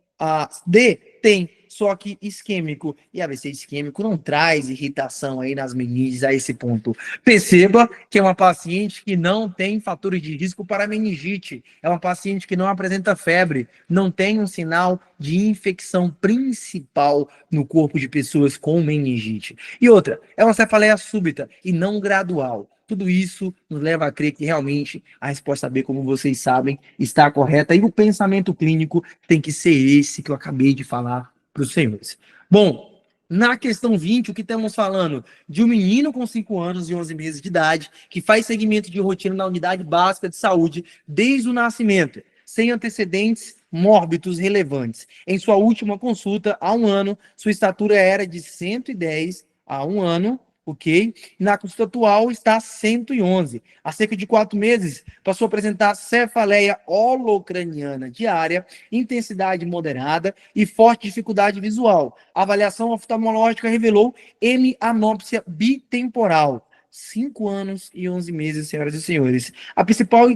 D? Tem, só que isquêmico. E AVC isquêmico não traz irritação aí nas meninges a esse ponto. Perceba que é uma paciente que não tem fatores de risco para meningite. É uma paciente que não apresenta febre, não tem um sinal de infecção principal no corpo de pessoas com meningite. E outra, é uma cefaleia súbita e não gradual. Tudo isso nos leva a crer que realmente a resposta B, como vocês sabem, está correta. E o pensamento clínico tem que ser esse que eu acabei de falar para os senhores. Bom, na questão 20, o que estamos falando? De um menino com 5 anos e 11 meses de idade que faz segmento de rotina na unidade básica de saúde desde o nascimento, sem antecedentes mórbidos relevantes. Em sua última consulta, há um ano, sua estatura era de 110 há um ano, ok? Na consulta atual está 111. Há cerca de 4 meses, passou a apresentar cefaleia holocraniana diária, intensidade moderada e forte dificuldade visual. A avaliação oftalmológica revelou hemianópsia bitemporal. 5 anos e 11 meses, senhoras e senhores. A principal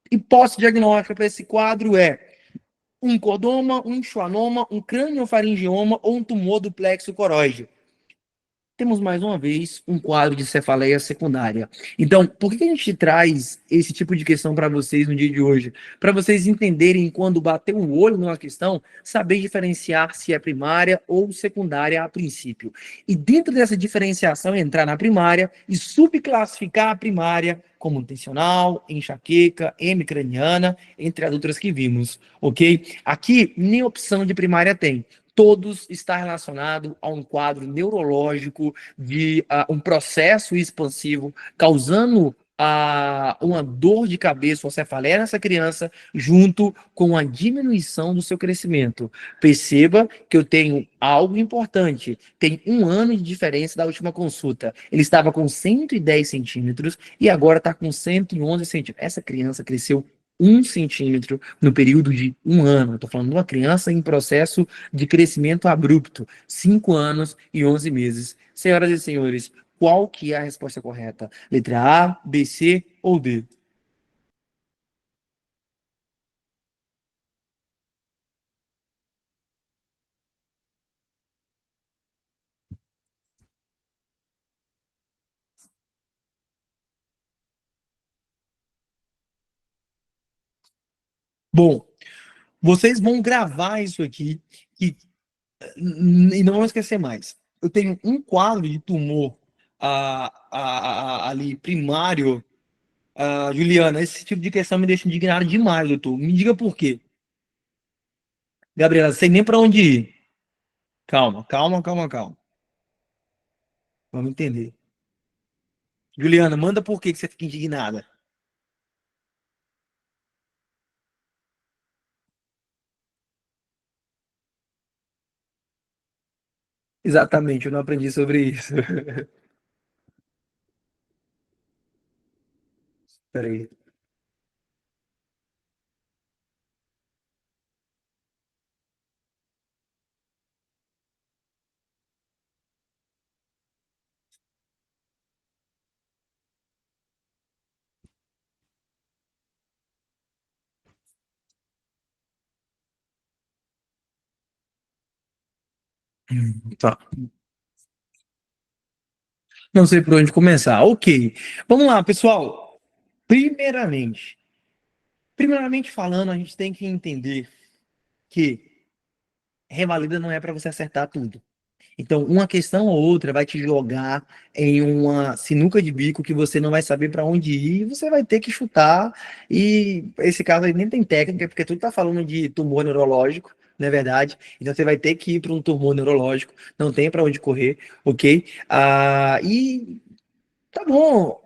hipótese diagnóstica para esse quadro é um cordoma, um schwannoma, um craniofaringioma ou um tumor do plexo coroide. Temos mais uma vez um quadro de cefaleia secundária. Então, por que a gente traz esse tipo de questão para vocês no dia de hoje? Para vocês entenderem, quando bater o olho numa questão, saber diferenciar se é primária ou secundária a princípio. E dentro dessa diferenciação, entrar na primária e subclassificar a primária como intencional, enxaqueca, hemicraniana, entre as outras que vimos, ok? Aqui, nem opção de primária tem. Todos está relacionado a um quadro neurológico de um processo expansivo causando uma dor de cabeça, uma cefaleia nessa criança, junto com a diminuição do seu crescimento. Perceba que eu tenho algo importante. Tem um ano de diferença da última consulta. Ele estava com 110 centímetros e agora está com 111 centímetros. Essa criança cresceu 1 centímetro no período de um ano. Estou falando de uma criança em processo de crescimento abrupto, 5 anos e 11 meses. Senhoras e senhores, qual que é a resposta correta? Letra A, B, C ou D? Bom, vocês vão gravar isso aqui e não vão esquecer mais. Eu tenho um quadro de tumor ali primário. Juliana, esse tipo de questão me deixa indignado demais, doutor. Me diga por quê. Gabriela, sei nem para onde ir. Calma, calma, calma, calma. Vamos entender. Juliana, manda por que você fica indignada. Exatamente, eu não aprendi sobre isso. Peraí. Tá. Não sei por onde começar. Ok. Vamos lá, pessoal. Primeiramente, primeiramente falando, a gente tem que entender que revalida não é para você acertar tudo. Então, uma questão ou outra vai te jogar em uma sinuca de bico que você não vai saber para onde ir, e você vai ter que chutar. E esse caso aí nem tem técnica, porque tu tá falando de tumor neurológico, não é verdade? Então você vai ter que ir para um tumor neurológico, não tem para onde correr, ok? E tá bom,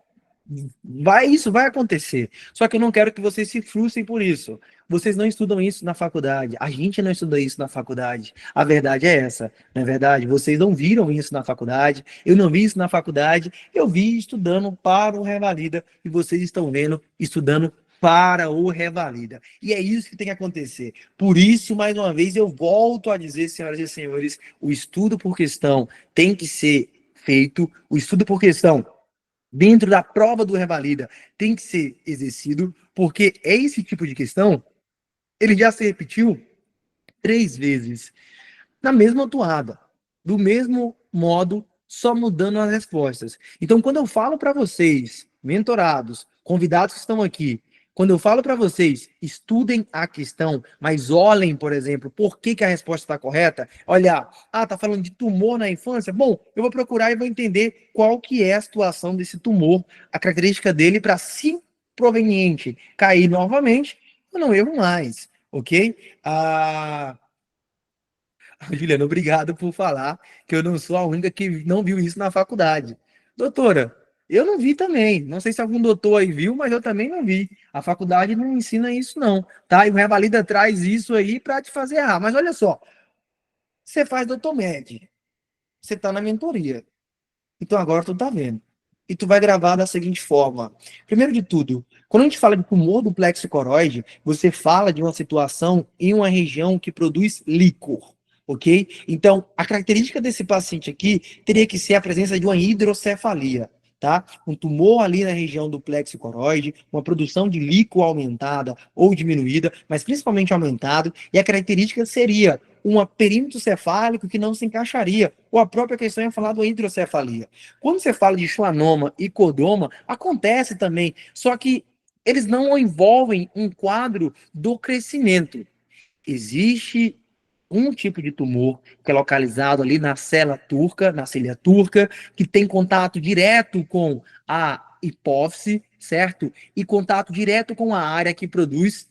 isso vai acontecer. Só que eu não quero que vocês se frustrem por isso. Vocês não estudam isso na faculdade. A gente não estuda isso na faculdade. A verdade é essa, não é verdade? Vocês não viram isso na faculdade. Eu não vi isso na faculdade. Eu vi estudando para o Revalida e vocês estão vendo estudando para o Revalida. E é isso que tem que acontecer. Por isso, mais uma vez, eu volto a dizer, senhoras e senhores, o estudo por questão tem que ser feito. O estudo por questão dentro da prova do Revalida tem que ser exercido, porque é esse tipo de questão, ele já se repetiu 3 vezes na mesma toada, do mesmo modo, só mudando as respostas. Então, quando eu falo para vocês, mentorados, convidados que estão aqui, quando eu falo para vocês, estudem a questão, mas olhem, por exemplo, por que a resposta está correta. Olha, tá falando de tumor na infância? Bom, eu vou procurar e vou entender qual que é a situação desse tumor, a característica dele, para, se proveniente, cair novamente, eu não erro mais, ok? Juliana, obrigado por falar que eu não sou a única que não viu isso na faculdade. Doutora, eu não vi também. Não sei se algum doutor aí viu, mas eu também não vi. A faculdade não ensina isso, não, tá? E o Revalida traz isso aí para te fazer errar. Mas olha só, você faz doutor med, você tá na mentoria. Então agora tu tá vendo. E tu vai gravar da seguinte forma. Primeiro de tudo, quando a gente fala de tumor do plexo coroide, você fala de uma situação em uma região que produz líquor, ok? Então, a característica desse paciente aqui teria que ser a presença de uma hidrocefalia, tá? Um tumor ali na região do plexo coroide, uma produção de líquor aumentada ou diminuída, mas principalmente aumentado, e a característica seria um perímetro cefálico que não se encaixaria, ou a própria questão é falar da hidrocefalia. Quando você fala de schwannoma e cordoma, acontece também, só que eles não envolvem um quadro do crescimento. Existe um tipo de tumor que é localizado ali na célula turca, na cília turca, que tem contato direto com a hipófise, certo? E contato direto com a área que produz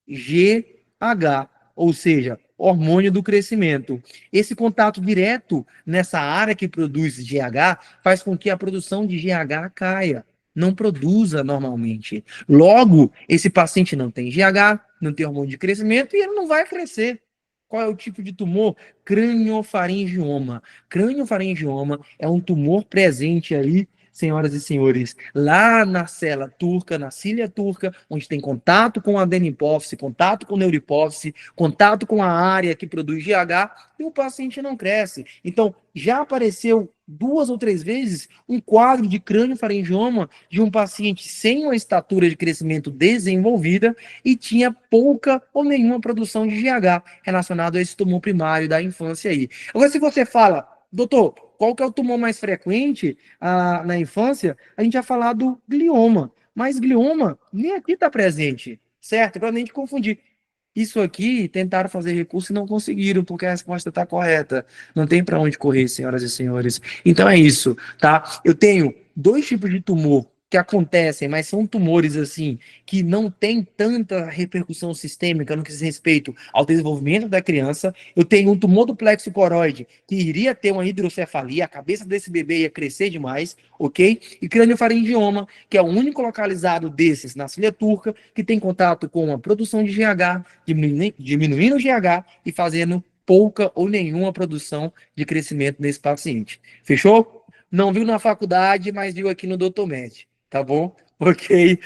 GH, ou seja, hormônio do crescimento. Esse contato direto nessa área que produz GH faz com que a produção de GH caia, não produza normalmente. Logo, esse paciente não tem GH, não tem hormônio de crescimento e ele não vai crescer. Qual é o tipo de tumor? Craniofaringioma. Craniofaringioma é um tumor presente aí, senhoras e senhores, lá na célula turca, na cília turca, onde tem contato com a adenopófise, contato com a neurohipófise, contato com a área que produz GH, e o paciente não cresce. Então, já apareceu 2 ou 3 vezes um quadro de craniofaringioma de um paciente sem uma estatura de crescimento desenvolvida e tinha pouca ou nenhuma produção de GH relacionado a esse tumor primário da infância aí. Agora, se você fala, doutor, qual que é o tumor mais frequente na infância? A gente vai falar do glioma. Mas glioma nem aqui está presente, certo? Para nem te confundir. Isso aqui tentaram fazer recurso e não conseguiram, porque a resposta está correta. Não tem para onde correr, senhoras e senhores. Então é isso, tá? Eu tenho 2 tipos de tumor que acontecem, mas são tumores assim que não tem tanta repercussão sistêmica no que diz respeito ao desenvolvimento da criança. Eu tenho um tumor do plexo coroide que iria ter uma hidrocefalia, a cabeça desse bebê ia crescer demais, ok? E craniofaringioma, que é o único localizado desses na cilha turca, que tem contato com a produção de GH, diminuindo o GH e fazendo pouca ou nenhuma produção de crescimento nesse paciente. Fechou? Não viu na faculdade, mas viu aqui no Dr. Med. Tá bom? Ok.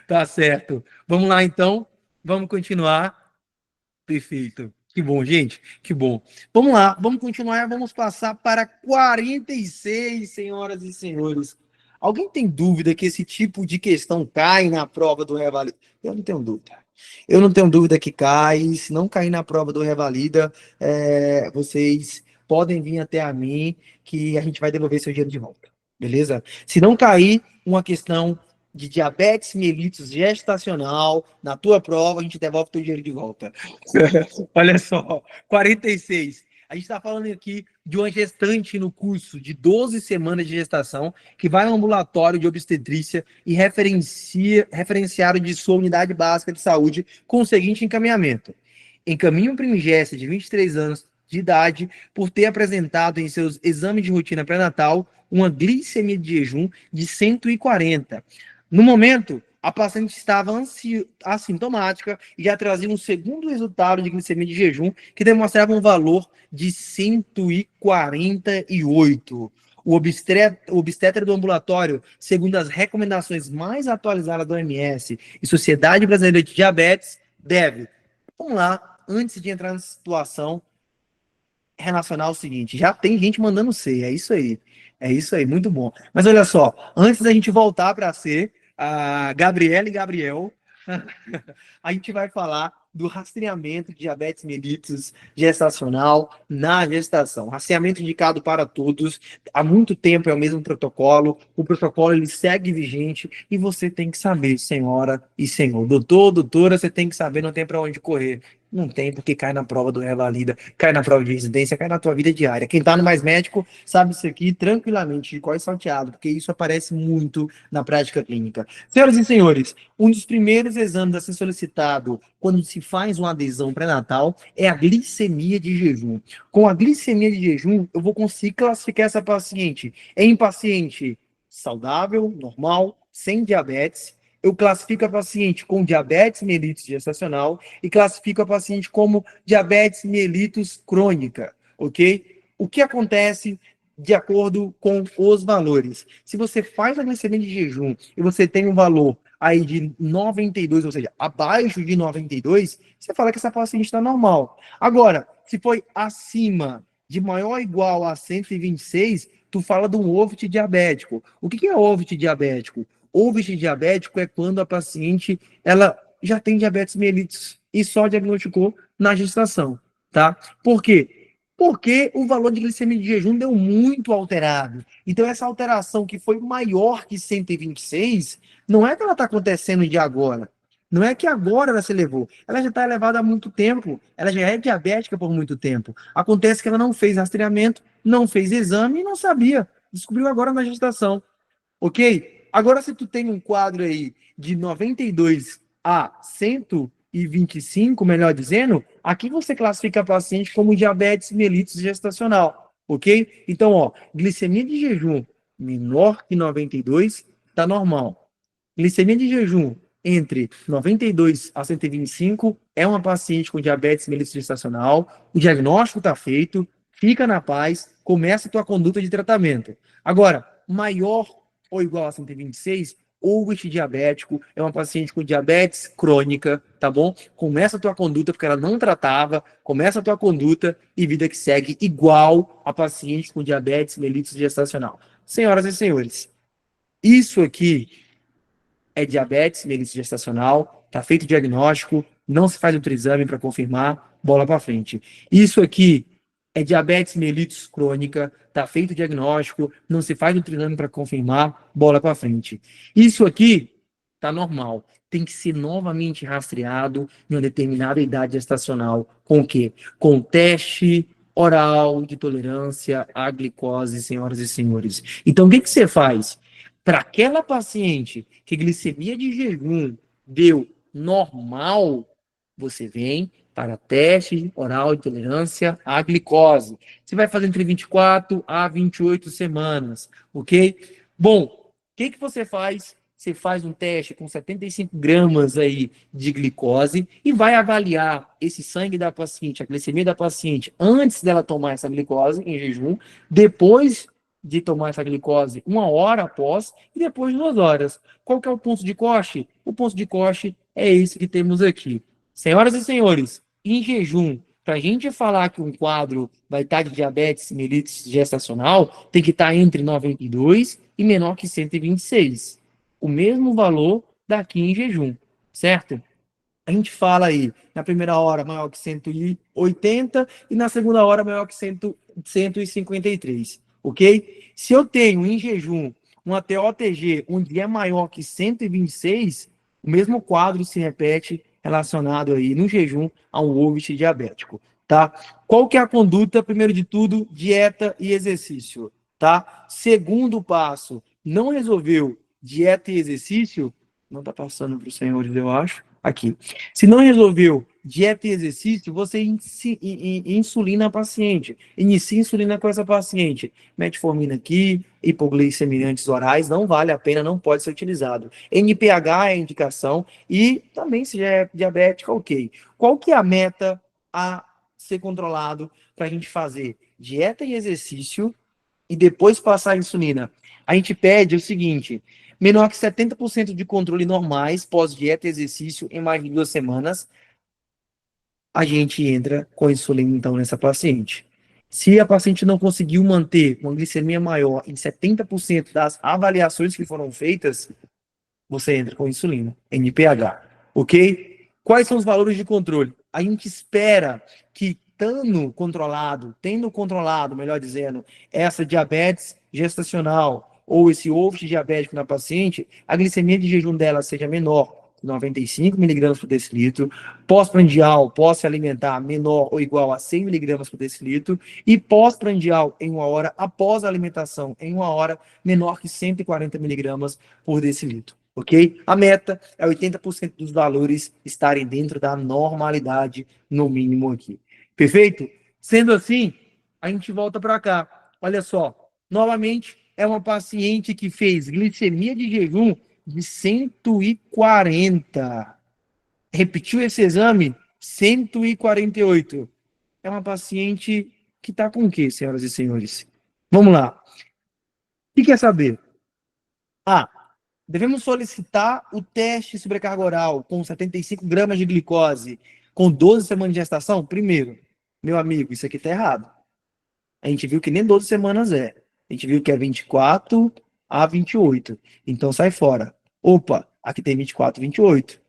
Tá certo. Vamos lá, então. Vamos continuar. Perfeito. Que bom, gente. Que bom. Vamos lá. Vamos continuar. Vamos passar para 46, senhoras e senhores. Alguém tem dúvida que esse tipo de questão cai na prova do Revalida? Eu não tenho dúvida. Eu não tenho dúvida que cai. Se não cair na prova do Revalida, vocês podem vir até a mim que a gente vai devolver seu dinheiro de volta. Beleza? Se não cair uma questão de diabetes mellitus gestacional na tua prova, a gente devolve teu dinheiro de volta. Olha só, 46. A gente está falando aqui de uma gestante no curso de 12 semanas de gestação que vai ao ambulatório de obstetrícia e referenciário de sua unidade básica de saúde com o seguinte encaminhamento. Encaminho primigéstia de 23 anos de idade por ter apresentado em seus exames de rotina pré-natal uma glicemia de jejum de 140. No momento, a paciente estava assintomática e já trazia um segundo resultado de glicemia de jejum que demonstrava um valor de 148. O obstetra do ambulatório, segundo as recomendações mais atualizadas da OMS e Sociedade Brasileira de Diabetes, deve, vamos lá, antes de entrar nessa situação, relacionar o seguinte, já tem gente mandando C, é isso aí, muito bom. Mas olha só, antes da gente voltar para C, a Gabriela e Gabriel, a gente vai falar do rastreamento de diabetes mellitus gestacional na gestação. Rastreamento indicado para todos, há muito tempo é o mesmo protocolo, o protocolo ele segue vigente e você tem que saber, senhora e senhor. Doutor, doutora, você tem que saber, não tem para onde correr. Não tem, porque cai na prova do Revalida, cai na prova de residência, cai na tua vida diária. Quem tá no Mais Médico sabe isso aqui tranquilamente, de cor salteado, porque isso aparece muito na prática clínica. Senhoras e senhores, um dos primeiros exames a ser solicitado quando se faz uma adesão pré-natal é a glicemia de jejum. Com a glicemia de jejum, eu vou conseguir classificar essa paciente em paciente saudável, normal, sem diabetes. Eu classifico a paciente com diabetes mellitus gestacional e classifico a paciente como diabetes mellitus crônica, ok? O que acontece de acordo com os valores? Se você faz a glicemia de jejum e você tem um valor aí de 92, ou seja, abaixo de 92, você fala que essa paciente está normal. Agora, se foi acima de maior ou igual a 126, tu fala de um OVT diabético. O que é OVT diabético? OVT diabético é quando a paciente ela já tem diabetes mellitus e só diagnosticou na gestação, tá? Por quê? Porque o valor de glicemia de jejum deu muito alterado. Então, essa alteração que foi maior que 126, não é que ela está acontecendo de agora. Não é que agora ela se elevou. Ela já está elevada há muito tempo. Ela já é diabética por muito tempo. Acontece que ela não fez rastreamento, não fez exame e não sabia. Descobriu agora na gestação. Ok? Agora, se tu tem um quadro aí de 92 a 125, melhor dizendo, aqui você classifica a paciente como diabetes mellitus gestacional, ok? Então, ó, glicemia de jejum menor que 92, tá normal. Glicemia de jejum entre 92 a 125 é uma paciente com diabetes mellitus gestacional, o diagnóstico tá feito, fica na paz, começa a tua conduta de tratamento. Agora, maior ou igual a 126, ou este diabético, é uma paciente com diabetes crônica, tá bom? Começa a tua conduta, porque ela não tratava, começa a tua conduta e vida que segue igual a paciente com diabetes mellitus gestacional. Senhoras e senhores, isso aqui é diabetes mellitus gestacional, tá feito o diagnóstico, não se faz outro exame para confirmar, bola para frente. Isso aqui é diabetes mellitus crônica, tá feito o diagnóstico, não se faz outro exame para confirmar, bola para frente. Isso aqui tá normal, tem que ser novamente rastreado em uma determinada idade gestacional. Com o quê? Com teste oral de tolerância à glicose, senhoras e senhores. Então, o que você faz? Para aquela paciente que glicemia de jejum deu normal, você vem para teste oral de tolerância à glicose. Você vai fazer entre 24 a 28 semanas, ok? Bom, o que você faz? Você faz um teste com 75 gramas aí de glicose e vai avaliar esse sangue da paciente, a glicemia da paciente, antes dela tomar essa glicose em jejum, depois de tomar essa glicose 1 hora após e depois 2 horas. Qual que é o ponto de corte? O ponto de corte é esse que temos aqui. Senhoras e senhores, em jejum, para a gente falar que um quadro vai estar de diabetes mellitus gestacional, tem que estar entre 92 e menor que 126. O mesmo valor daqui em jejum, certo? A gente fala aí, na primeira hora maior que 180 e na segunda hora maior que 153, ok? Se eu tenho em jejum uma TOTG onde é maior que 126, o mesmo quadro se repete relacionado aí no jejum a um overweight diabético, tá? Qual que é a conduta? Primeiro de tudo, dieta e exercício, tá? Segundo passo, não resolveu dieta e exercício, não tá passando para os senhores, eu acho, aqui. Se não resolveu dieta e exercício, você insulina a paciente. Inicia insulina com essa paciente. Metformina aqui, hipoglicemiantes orais, não vale a pena, não pode ser utilizado. NPH é a indicação e também se já é diabética, ok. Qual que é a meta a ser controlado para a gente fazer dieta e exercício e depois passar a insulina? A gente pede o seguinte: menor que 70% de controle normais pós-dieta e exercício em mais de 2 semanas, a gente entra com insulina, então, nessa paciente. Se a paciente não conseguiu manter uma glicemia maior em 70% das avaliações que foram feitas, você entra com insulina, NPH, ok? Quais são os valores de controle? A gente espera que, tendo controlado, melhor dizendo, essa diabetes gestacional ou esse overweight diabético na paciente, a glicemia de jejum dela seja menor, 95 miligramas por decilitro, pós-prandial, pós-alimentar, menor ou igual a 100 miligramas por decilitro, e pós-prandial em 1 hora, após a alimentação em 1 hora, menor que 140 miligramas por decilitro, ok? A meta é 80% dos valores estarem dentro da normalidade, no mínimo aqui. Perfeito? Sendo assim, a gente volta para cá. Olha só, novamente, é uma paciente que fez glicemia de jejum de 140. Repetiu esse exame? 148. É uma paciente que está com o quê, senhoras e senhores? Vamos lá. O que quer saber? Devemos solicitar o teste de sobrecarga oral com 75 gramas de glicose com 12 semanas de gestação? Primeiro, meu amigo, isso aqui está errado. A gente viu que nem 12 semanas é. A gente viu que é 24 a 28. Então sai fora. Opa, aqui tem 24 e 28.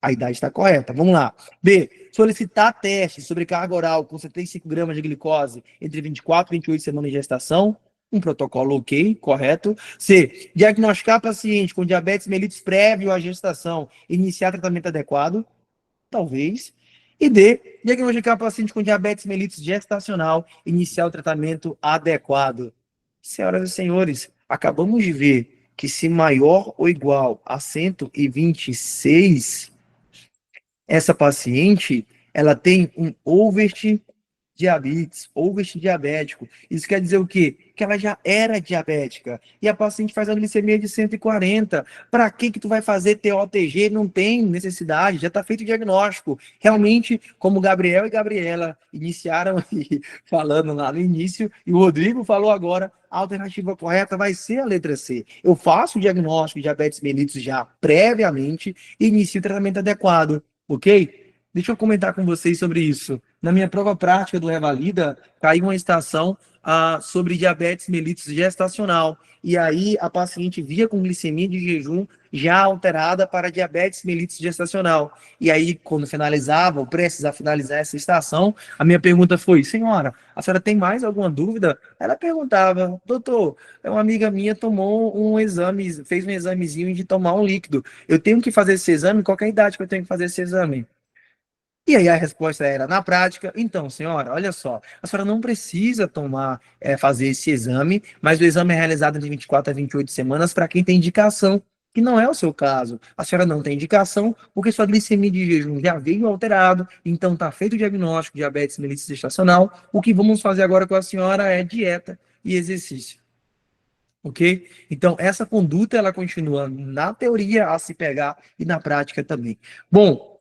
A idade está correta. Vamos lá. B. Solicitar teste sobre carga oral com 75 gramas de glicose entre 24 e 28 semanas de gestação. Um protocolo ok, correto. C. Diagnosticar paciente com diabetes mellitus prévio à gestação e iniciar tratamento adequado. Talvez. E D. Diagnosticar paciente com diabetes mellitus gestacional e iniciar o tratamento adequado. Senhoras e senhores, acabamos de ver que se maior ou igual a 126, essa paciente, ela tem um overweight diabético. Isso quer dizer o quê? Que ela já era diabética. E a paciente faz a glicemia de 140. Para que tu vai fazer TOTG? Não tem necessidade, já está feito o diagnóstico. Realmente, como o Gabriel e Gabriela iniciaram aí, falando lá no início, e o Rodrigo falou agora, a alternativa correta vai ser a letra C. Eu faço o diagnóstico de diabetes mellitus já previamente e inicio o tratamento adequado, ok? Deixa eu comentar com vocês sobre isso. Na minha prova prática do Revalida, caiu uma estação sobre diabetes mellitus gestacional. E aí a paciente via com glicemia de jejum já alterada para diabetes mellitus gestacional. E aí, quando finalizava, ou prestes a finalizar essa estação, a minha pergunta foi: senhora, a senhora tem mais alguma dúvida? Ela perguntava: doutor, uma amiga minha tomou um exame, fez um examezinho de tomar um líquido. Eu tenho que fazer esse exame? Qual que é a idade que eu tenho que fazer esse exame? E aí a resposta era, na prática, então, senhora, olha só, a senhora não precisa fazer esse exame, mas o exame é realizado de 24 a 28 semanas para quem tem indicação, que não é o seu caso. A senhora não tem indicação porque sua glicemia de jejum já veio alterado, então está feito o diagnóstico de diabetes mellitus gestacional. O que vamos fazer agora com a senhora é dieta e exercício. Ok? Então, essa conduta, ela continua na teoria a se pegar e na prática também. Bom,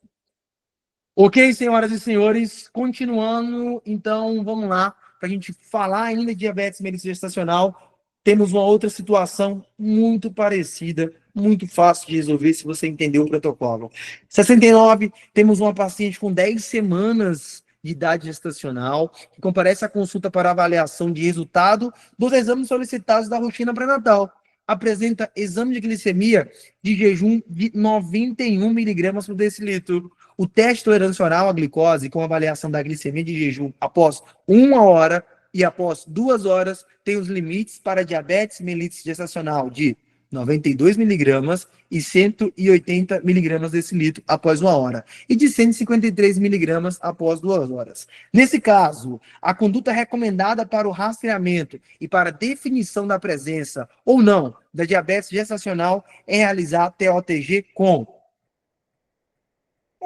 ok, senhoras e senhores, continuando, então vamos lá, para a gente falar ainda de diabetes mellitus gestacional, temos uma outra situação muito parecida, muito fácil de resolver se você entender o protocolo. 69, temos uma paciente com 10 semanas de idade gestacional, que comparece à consulta para avaliação de resultado dos exames solicitados da rotina pré-natal. Apresenta exame de glicemia de jejum de 91 miligramas por decilitro. O teste tolerância-oral à glicose com avaliação da glicemia de jejum após 1 hora e após 2 horas tem os limites para diabetes mellitus gestacional de 92 miligramas e 180 miligramas decilitro após 1 hora e de 153 miligramas após 2 horas. Nesse caso, a conduta recomendada para o rastreamento e para definição da presença ou não da diabetes gestacional é realizar TOTG com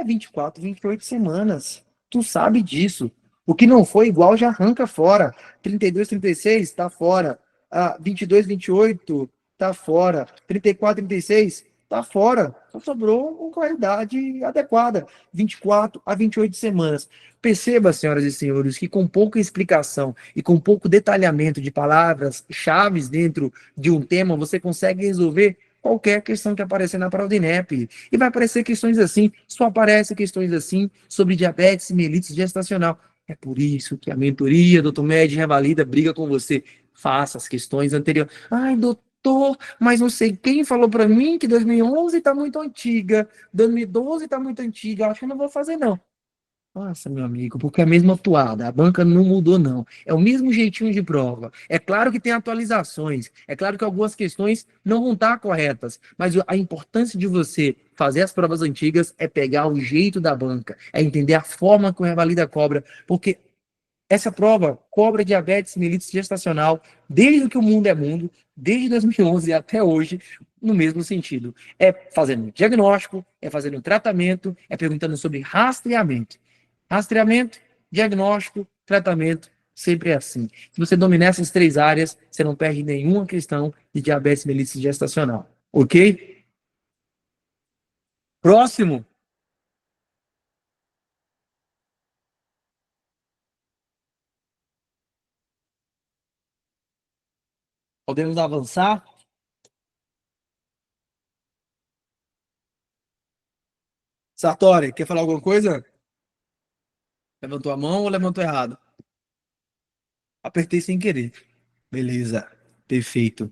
24, 28 semanas. Tu sabe disso. O que não foi igual já arranca fora. 32, 36 tá fora. 22, 28 tá fora. 34, 36 tá fora. Só sobrou com qualidade adequada. 24 a 28 semanas. Perceba, senhoras e senhores, que com pouca explicação e com pouco detalhamento de palavras-chave dentro de um tema, você consegue resolver qualquer questão que aparecer na prova do INEP. E vai aparecer questões assim, só aparecem questões assim sobre diabetes mellitus gestacional. É por isso que a mentoria, doutor Med, Revalida, briga com você. Faça as questões anteriores. Ai, doutor, mas não sei quem falou para mim que 2011 está muito antiga, 2012 está muito antiga, acho que eu não vou fazer não. Nossa, meu amigo, porque é a mesma atuada, a banca não mudou, não. É o mesmo jeitinho de prova. É claro que tem atualizações, é claro que algumas questões não vão estar corretas, mas a importância de você fazer as provas antigas é pegar o jeito da banca, é entender a forma que o Revalida cobra, porque essa prova cobra diabetes mellitus gestacional desde que o mundo é mundo, desde 2011 até hoje, no mesmo sentido. É fazendo diagnóstico, é fazendo tratamento, é perguntando sobre rastreamento. Rastreamento, diagnóstico, tratamento, sempre é assim. Se você dominar essas 3 áreas, você não perde nenhuma questão de diabetes mellitus gestacional. Ok? Próximo. Podemos avançar? Sartori, quer falar alguma coisa? Levantou a mão ou levantou errado? Apertei sem querer. Beleza. Perfeito.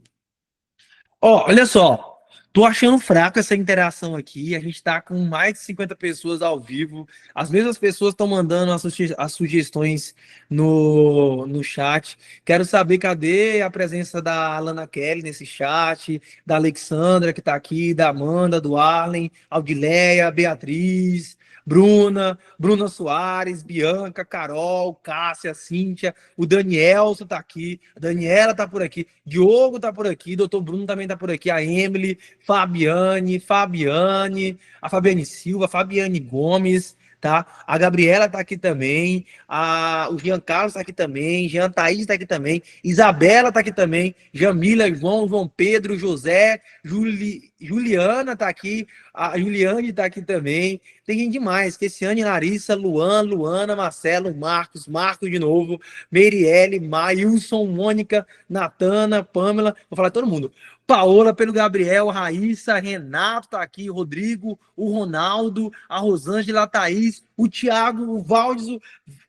Ó, olha só. Tô achando fraca essa interação aqui. A gente tá com mais de 50 pessoas ao vivo. As mesmas pessoas estão mandando as sugestões no chat. Quero saber cadê a presença da Alana Kelly nesse chat, da Alexandra que tá aqui, da Amanda, do Arlen, Audileia, Beatriz, Bruna Soares, Bianca, Carol, Cássia, Cíntia, o Danielson tá aqui, a Daniela tá por aqui, Diogo tá por aqui, doutor Bruno também tá por aqui, a Emily, Fabiane, a Fabiane Silva, Fabiane Gomes, tá? A Gabriela tá aqui também, o Jean Carlos tá aqui também, Jean Thaís tá aqui também, Isabela tá aqui também, Jamila, João Pedro, José, Juliana tá aqui, a Juliane tá aqui também, tem gente demais, Kessiane, Larissa, Luana, Marcelo, Marcos de novo, Meirielle, Mailson, Mônica, Natana, Pamela, vou falar todo mundo. Paola, pelo Gabriel, Raíssa, Renato tá aqui, Rodrigo, o Ronaldo, a Rosângela, a Thaís, o Thiago, o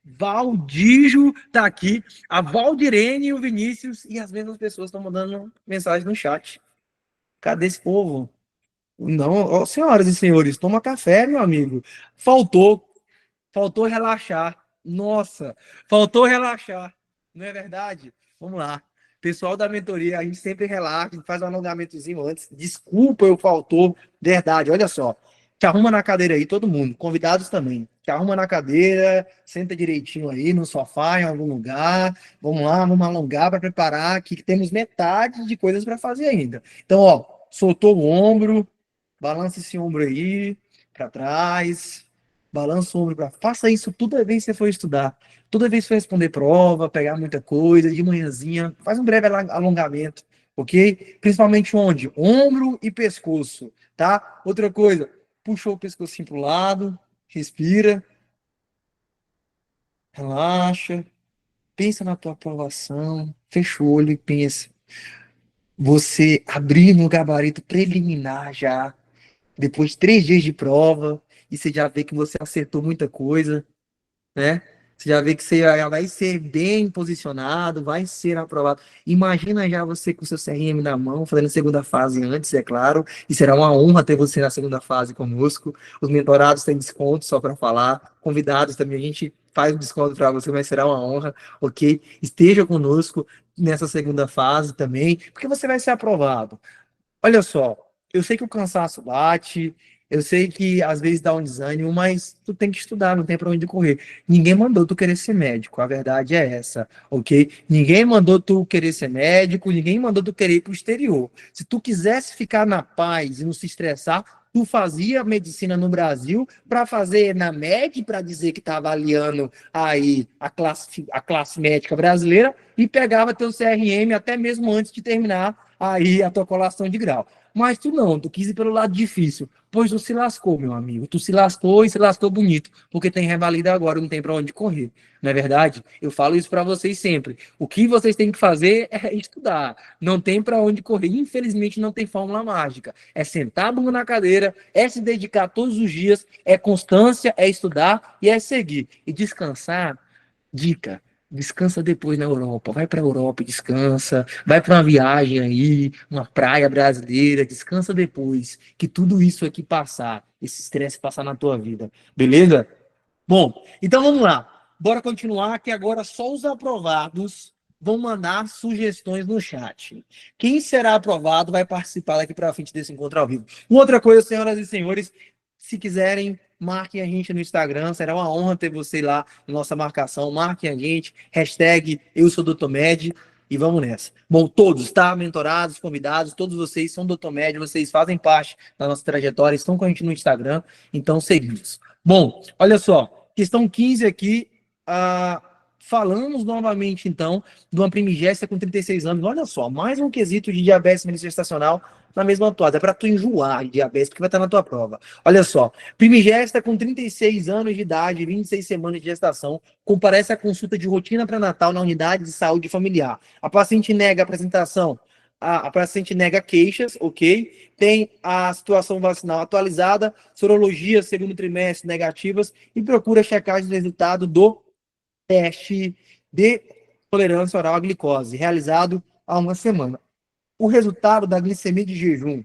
Valdijo tá aqui, a Valdirene e o Vinícius, e as mesmas pessoas estão mandando mensagem no chat. Cadê esse povo? Não, ó, senhoras e senhores, toma café, meu amigo. Faltou relaxar. Nossa, faltou relaxar. Não é verdade? Vamos lá. Pessoal da mentoria, a gente sempre relaxa, faz um alongamentozinho antes. Desculpa, eu faltou. Verdade, olha só. Te arruma na cadeira aí, todo mundo. Convidados também. te arruma na cadeira, senta direitinho aí no sofá, em algum lugar. Vamos lá, vamos alongar para preparar aqui, que temos metade de coisas para fazer ainda. Então, ó, soltou o ombro, balança esse ombro aí para trás, balança o ombro para. Faça isso toda vez que você for estudar. Toda vez que for responder prova, pegar muita coisa, de manhãzinha, faz um breve alongamento, ok? Principalmente onde? Ombro e pescoço, tá? Outra coisa, puxou o pescocinho pro lado, respira, relaxa, pensa na tua aprovação, fecha o olho e pensa. Você abrindo o gabarito preliminar já, depois de 3 dias de prova, e você já vê que você acertou muita coisa, né? Você já vê que você já vai ser bem posicionado, vai ser aprovado. Imagina já você com o seu CRM na mão, fazendo a segunda fase antes, é claro, e será uma honra ter você na segunda fase conosco. Os mentorados têm desconto, só para falar, convidados também, a gente faz um desconto para você, mas será uma honra, ok? Esteja conosco nessa segunda fase também, porque você vai ser aprovado. Olha só, eu sei que o cansaço bate, eu sei que às vezes dá um desânimo, mas tu tem que estudar, não tem para onde correr. Ninguém mandou tu querer ser médico, a verdade é essa, ok? Ninguém mandou tu querer ser médico, ninguém mandou tu querer ir pro exterior. Se tu quisesse ficar na paz e não se estressar, tu fazia medicina no Brasil para fazer na MED, para dizer que está avaliando aí a classe médica brasileira e pegava teu CRM até mesmo antes de terminar aí a tua colação de grau. Mas tu não, tu quis ir pelo lado difícil. Pois tu se lascou, meu amigo. Tu se lascou e se lascou bonito, porque tem revalida agora, não tem para onde correr. Não é verdade? Eu falo isso para vocês sempre. O que vocês têm que fazer é estudar. Não tem para onde correr. Infelizmente não tem fórmula mágica. É sentar a bunda na cadeira, é se dedicar todos os dias, é constância, é estudar e é seguir. E descansar, dica, descansa depois na Europa. Vai para a Europa e descansa. Vai para uma viagem aí, uma praia brasileira, descansa depois. Que tudo isso aqui passar, esse estresse passar na tua vida. Beleza? Bom, então vamos lá. Bora continuar, que agora só os aprovados vão mandar sugestões no chat. Quem será aprovado vai participar daqui para frente desse encontro ao vivo. Uma outra coisa, senhoras e senhores, se quiserem, marquem a gente no Instagram, será uma honra ter você lá na nossa marcação. Marquem a gente, hashtag eu sou Dr. Med, e vamos nessa. Bom, todos, tá? Mentorados, convidados, todos vocês são Dr. Med, vocês fazem parte da nossa trajetória, estão com a gente no Instagram, então seguimos. Bom, olha só, questão 15 aqui, falamos novamente, então, de uma primigesta com 36 anos. Olha só, mais um quesito de diabetes mellitus gestacional na mesma toada. É para tu enjoar de diabetes, porque vai estar na tua prova. Olha só, primigesta com 36 anos de idade, 26 semanas de gestação, comparece à consulta de rotina pré-natal na unidade de saúde familiar. A paciente nega a apresentação, a paciente nega queixas, ok? Tem a situação vacinal atualizada, sorologia segundo trimestre negativas e procura checagem do resultado do teste de tolerância oral à glicose, realizado há uma semana. O resultado da glicemia de jejum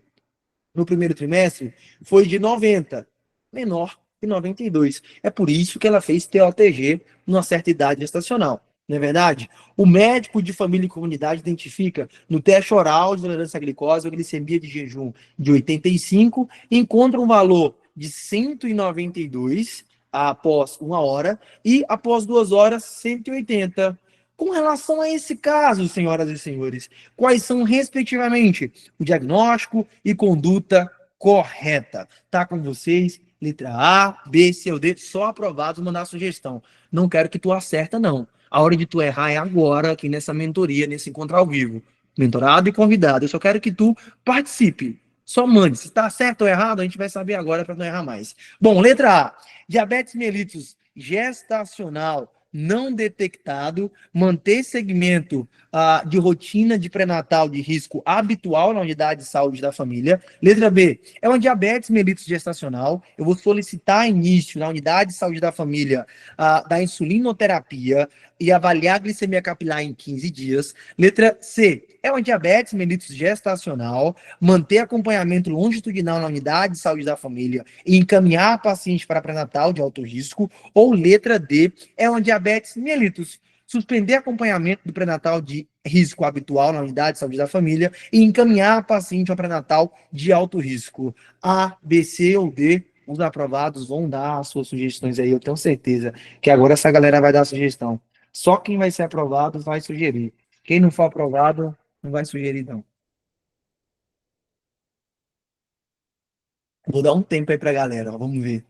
no primeiro trimestre foi de 90, menor que 92. É por isso que ela fez TOTG numa certa idade gestacional. Não é verdade? O médico de família e comunidade identifica no teste oral de tolerância à glicose a glicemia de jejum de 85 e encontra um valor de 192 após 1 hora e após 2 horas 180. Com relação a esse caso, senhoras e senhores, quais são, respectivamente, o diagnóstico e conduta correta? Tá com vocês? Letra A, B, C ou D, só aprovados, mandar sugestão. Não quero que tu acerta, não. A hora de tu errar é agora, aqui nessa mentoria, nesse encontro ao vivo. Mentorado e convidado. Eu só quero que tu participe. Só mande. Se tá certo ou errado, a gente vai saber agora para não errar mais. Bom, letra A. Diabetes mellitus gestacional não detectado, manter segmento de rotina de pré-natal de risco habitual na unidade de saúde da família. Letra B, é uma diabetes mellitus gestacional. Eu vou solicitar início na unidade de saúde da família da insulinoterapia e avaliar a glicemia capilar em 15 dias. Letra C, é uma diabetes mellitus gestacional, manter acompanhamento longitudinal na unidade de saúde da família e encaminhar a paciente para pré-natal de alto risco. Ou letra D, é uma diabetes mellitus, suspender acompanhamento do pré-natal de risco habitual na unidade de saúde da família e encaminhar a paciente ao pré-natal de alto risco. A, B, C ou D, os aprovados vão dar as suas sugestões aí, eu tenho certeza que agora essa galera vai dar sugestão. Só quem vai ser aprovado vai sugerir. Quem não for aprovado, não vai sugerir, não. Vou dar um tempo aí pra galera, ó, vamos ver.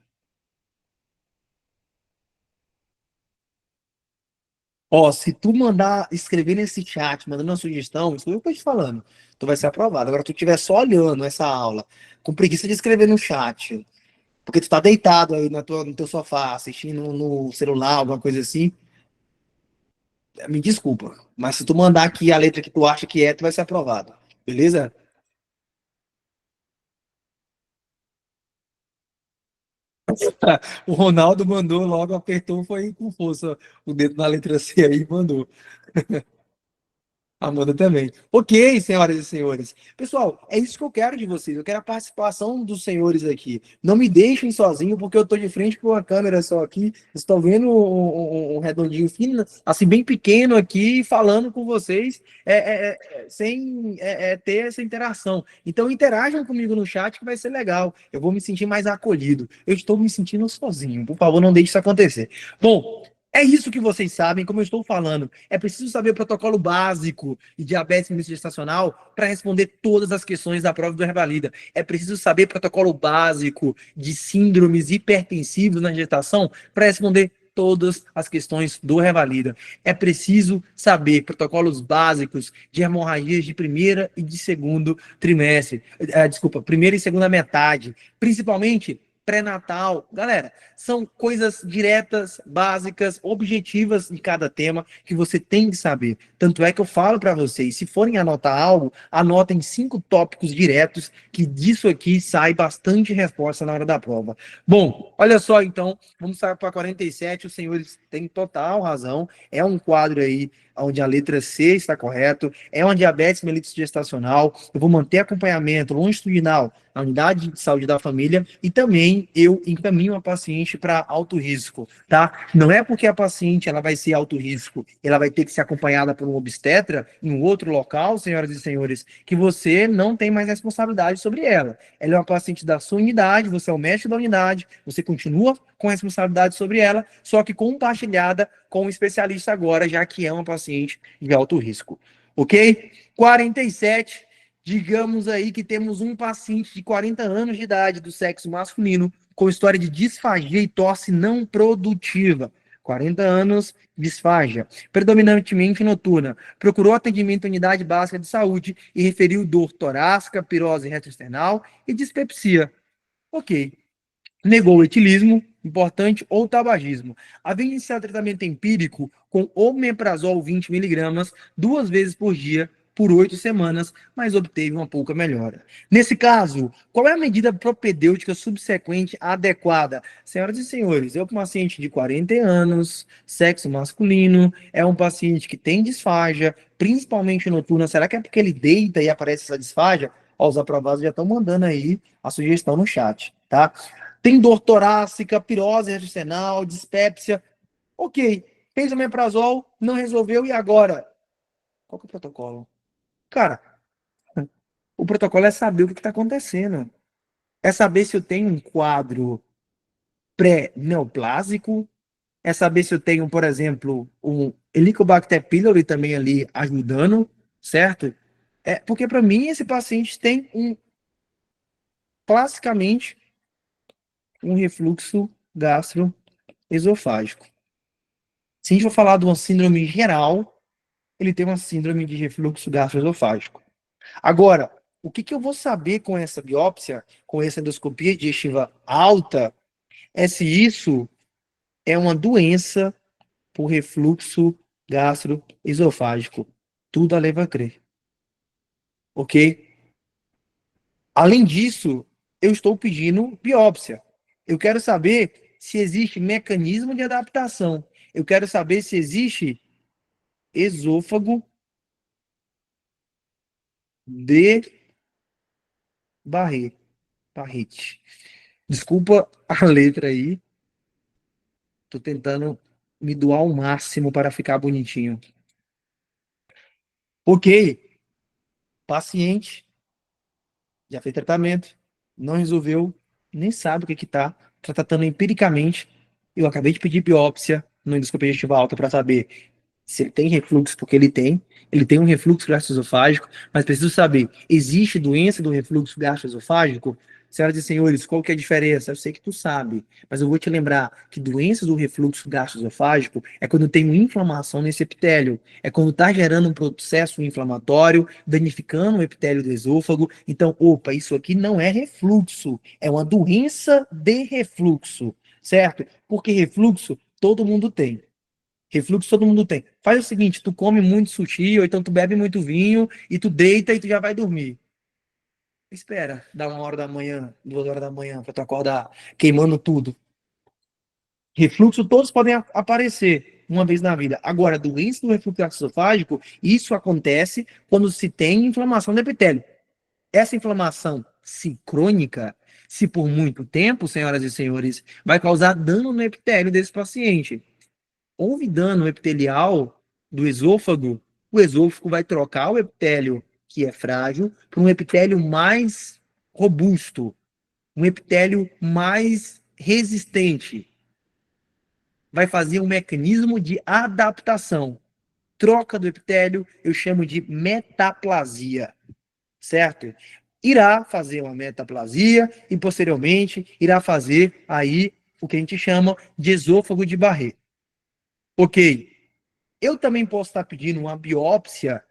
Ó, se tu mandar escrever nesse chat, mandando uma sugestão, isso é o que eu tô te falando, tu vai ser aprovado. Agora, tu estiver só olhando essa aula, com preguiça de escrever no chat, porque tu tá deitado aí no teu sofá, assistindo no celular, alguma coisa assim, me desculpa. Mas se tu mandar aqui a letra que tu acha que é, tu vai ser aprovado. Beleza? O Ronaldo mandou logo, apertou, foi com força o dedo na letra C aí e mandou. Amanda também. Ok, senhoras e senhores. Pessoal, é isso que eu quero de vocês. Eu quero a participação dos senhores aqui. Não me deixem sozinho, porque eu estou de frente com uma câmera só aqui. Estou vendo um redondinho fino, assim, bem pequeno aqui, falando com vocês, sem ter essa interação. Então, interajam comigo no chat, que vai ser legal. Eu vou me sentir mais acolhido. Eu estou me sentindo sozinho. Por favor, não deixe isso acontecer. Bom, é isso que vocês sabem, como eu estou falando. É preciso saber o protocolo básico de diabetes mellitus gestacional para responder todas as questões da prova do Revalida. É preciso saber protocolo básico de síndromes hipertensivas na gestação para responder todas as questões do Revalida. É preciso saber protocolos básicos de hemorragias de primeira e de segundo trimestre. Desculpa, primeira e segunda metade. Principalmente pré-natal. Galera, são coisas diretas, básicas, objetivas de cada tema que você tem que saber. Tanto é que eu falo para vocês, se forem anotar algo, anotem 5 tópicos diretos, que disso aqui sai bastante resposta na hora da prova. Bom, olha só então, vamos para 47, os senhores têm total razão, é um quadro aí onde a letra C está correto, é uma diabetes mellitus gestacional, eu vou manter acompanhamento longitudinal na unidade de saúde da família e também eu encaminho a paciente para alto risco, tá? Não é porque a paciente ela vai ser alto risco, ela vai ter que ser acompanhada por um obstetra em um outro local, senhoras e senhores, que você não tem mais responsabilidade sobre ela. Ela é uma paciente da sua unidade, você é o médico da unidade, você continua com responsabilidade sobre ela, só que compartilhada com um especialista agora, já que é uma paciente de alto risco. Ok? 47. Digamos aí que temos um paciente de 40 anos de idade do sexo masculino com história de disfagia e tosse não produtiva. 40 anos, disfagia, predominantemente noturna. Procurou atendimento em unidade básica de saúde e referiu dor torácica, pirose retroesternal e dispepsia. Ok. Negou o etilismo, importante, ou tabagismo. Havia iniciado tratamento empírico com omeprazol 20 miligramas 2 vezes por dia por 8 semanas, mas obteve uma pouca melhora. Nesse caso, qual é a medida propedêutica subsequente adequada? Senhoras e senhores, é um paciente de 40 anos, sexo masculino, é um paciente que tem disfagia, principalmente noturna. Será que é porque ele deita e aparece essa disfagia? Ó, os aprovados já estão mandando aí a sugestão no chat, tá? Tem dor torácica, pirose retroesternal, dispepsia. Ok, fez omeprazol, não resolveu, e agora? Qual que é o protocolo? Cara, o protocolo é saber o que está acontecendo. É saber se eu tenho um quadro pré-neoplásico, é saber se eu tenho, por exemplo, um Helicobacter pylori também ali ajudando, certo? Porque para mim esse paciente tem classicamente um refluxo gastroesofágico. Se a gente for falar de uma síndrome geral, ele tem uma síndrome de refluxo gastroesofágico. Agora, o que eu vou saber com essa biópsia, com essa endoscopia digestiva alta, é se isso é uma doença por refluxo gastroesofágico. Tudo a leva a crer. Ok? Além disso, eu estou pedindo biópsia. Eu quero saber se existe mecanismo de adaptação. Eu quero saber se existe esôfago de Barrete. Desculpa a letra aí. Tô tentando me doar ao máximo para ficar bonitinho. Ok. Paciente já fez tratamento, não resolveu, nem sabe o que tá tratando empiricamente. Eu acabei de pedir biópsia no endoscopia digestiva alta para saber se ele tem refluxo, porque ele tem um refluxo gastroesofágico, mas preciso saber, existe doença do refluxo gastroesofágico? Senhoras e senhores, qual que é a diferença? Eu sei que tu sabe, mas eu vou te lembrar que doenças do refluxo gastroesofágico é quando tem uma inflamação nesse epitélio, é quando está gerando um processo inflamatório, danificando o epitélio do esôfago. Então, opa, isso aqui não é refluxo, é uma doença de refluxo, certo? Porque refluxo todo mundo tem. Refluxo todo mundo tem. Faz o seguinte, tu come muito sushi, ou então tu bebe muito vinho, e tu deita e tu já vai dormir. Espera, dá 1 hora da manhã, 2 horas da manhã, pra tu acordar queimando tudo. Refluxo todos podem aparecer uma vez na vida. Agora, doença do refluxo gastroesofágico, isso acontece quando se tem inflamação do epitélio. Essa inflamação, se crônica, se por muito tempo, senhoras e senhores, vai causar dano no epitélio desse paciente. Houve dano epitelial do esôfago, o esôfago vai trocar o epitélio, que é frágil, para um epitélio mais robusto, um epitélio mais resistente. Vai fazer um mecanismo de adaptação. Troca do epitélio, eu chamo de metaplasia, certo? Irá fazer uma metaplasia e, posteriormente, irá fazer aí o que a gente chama de esôfago de Barré. Ok, eu também posso estar pedindo uma biópsia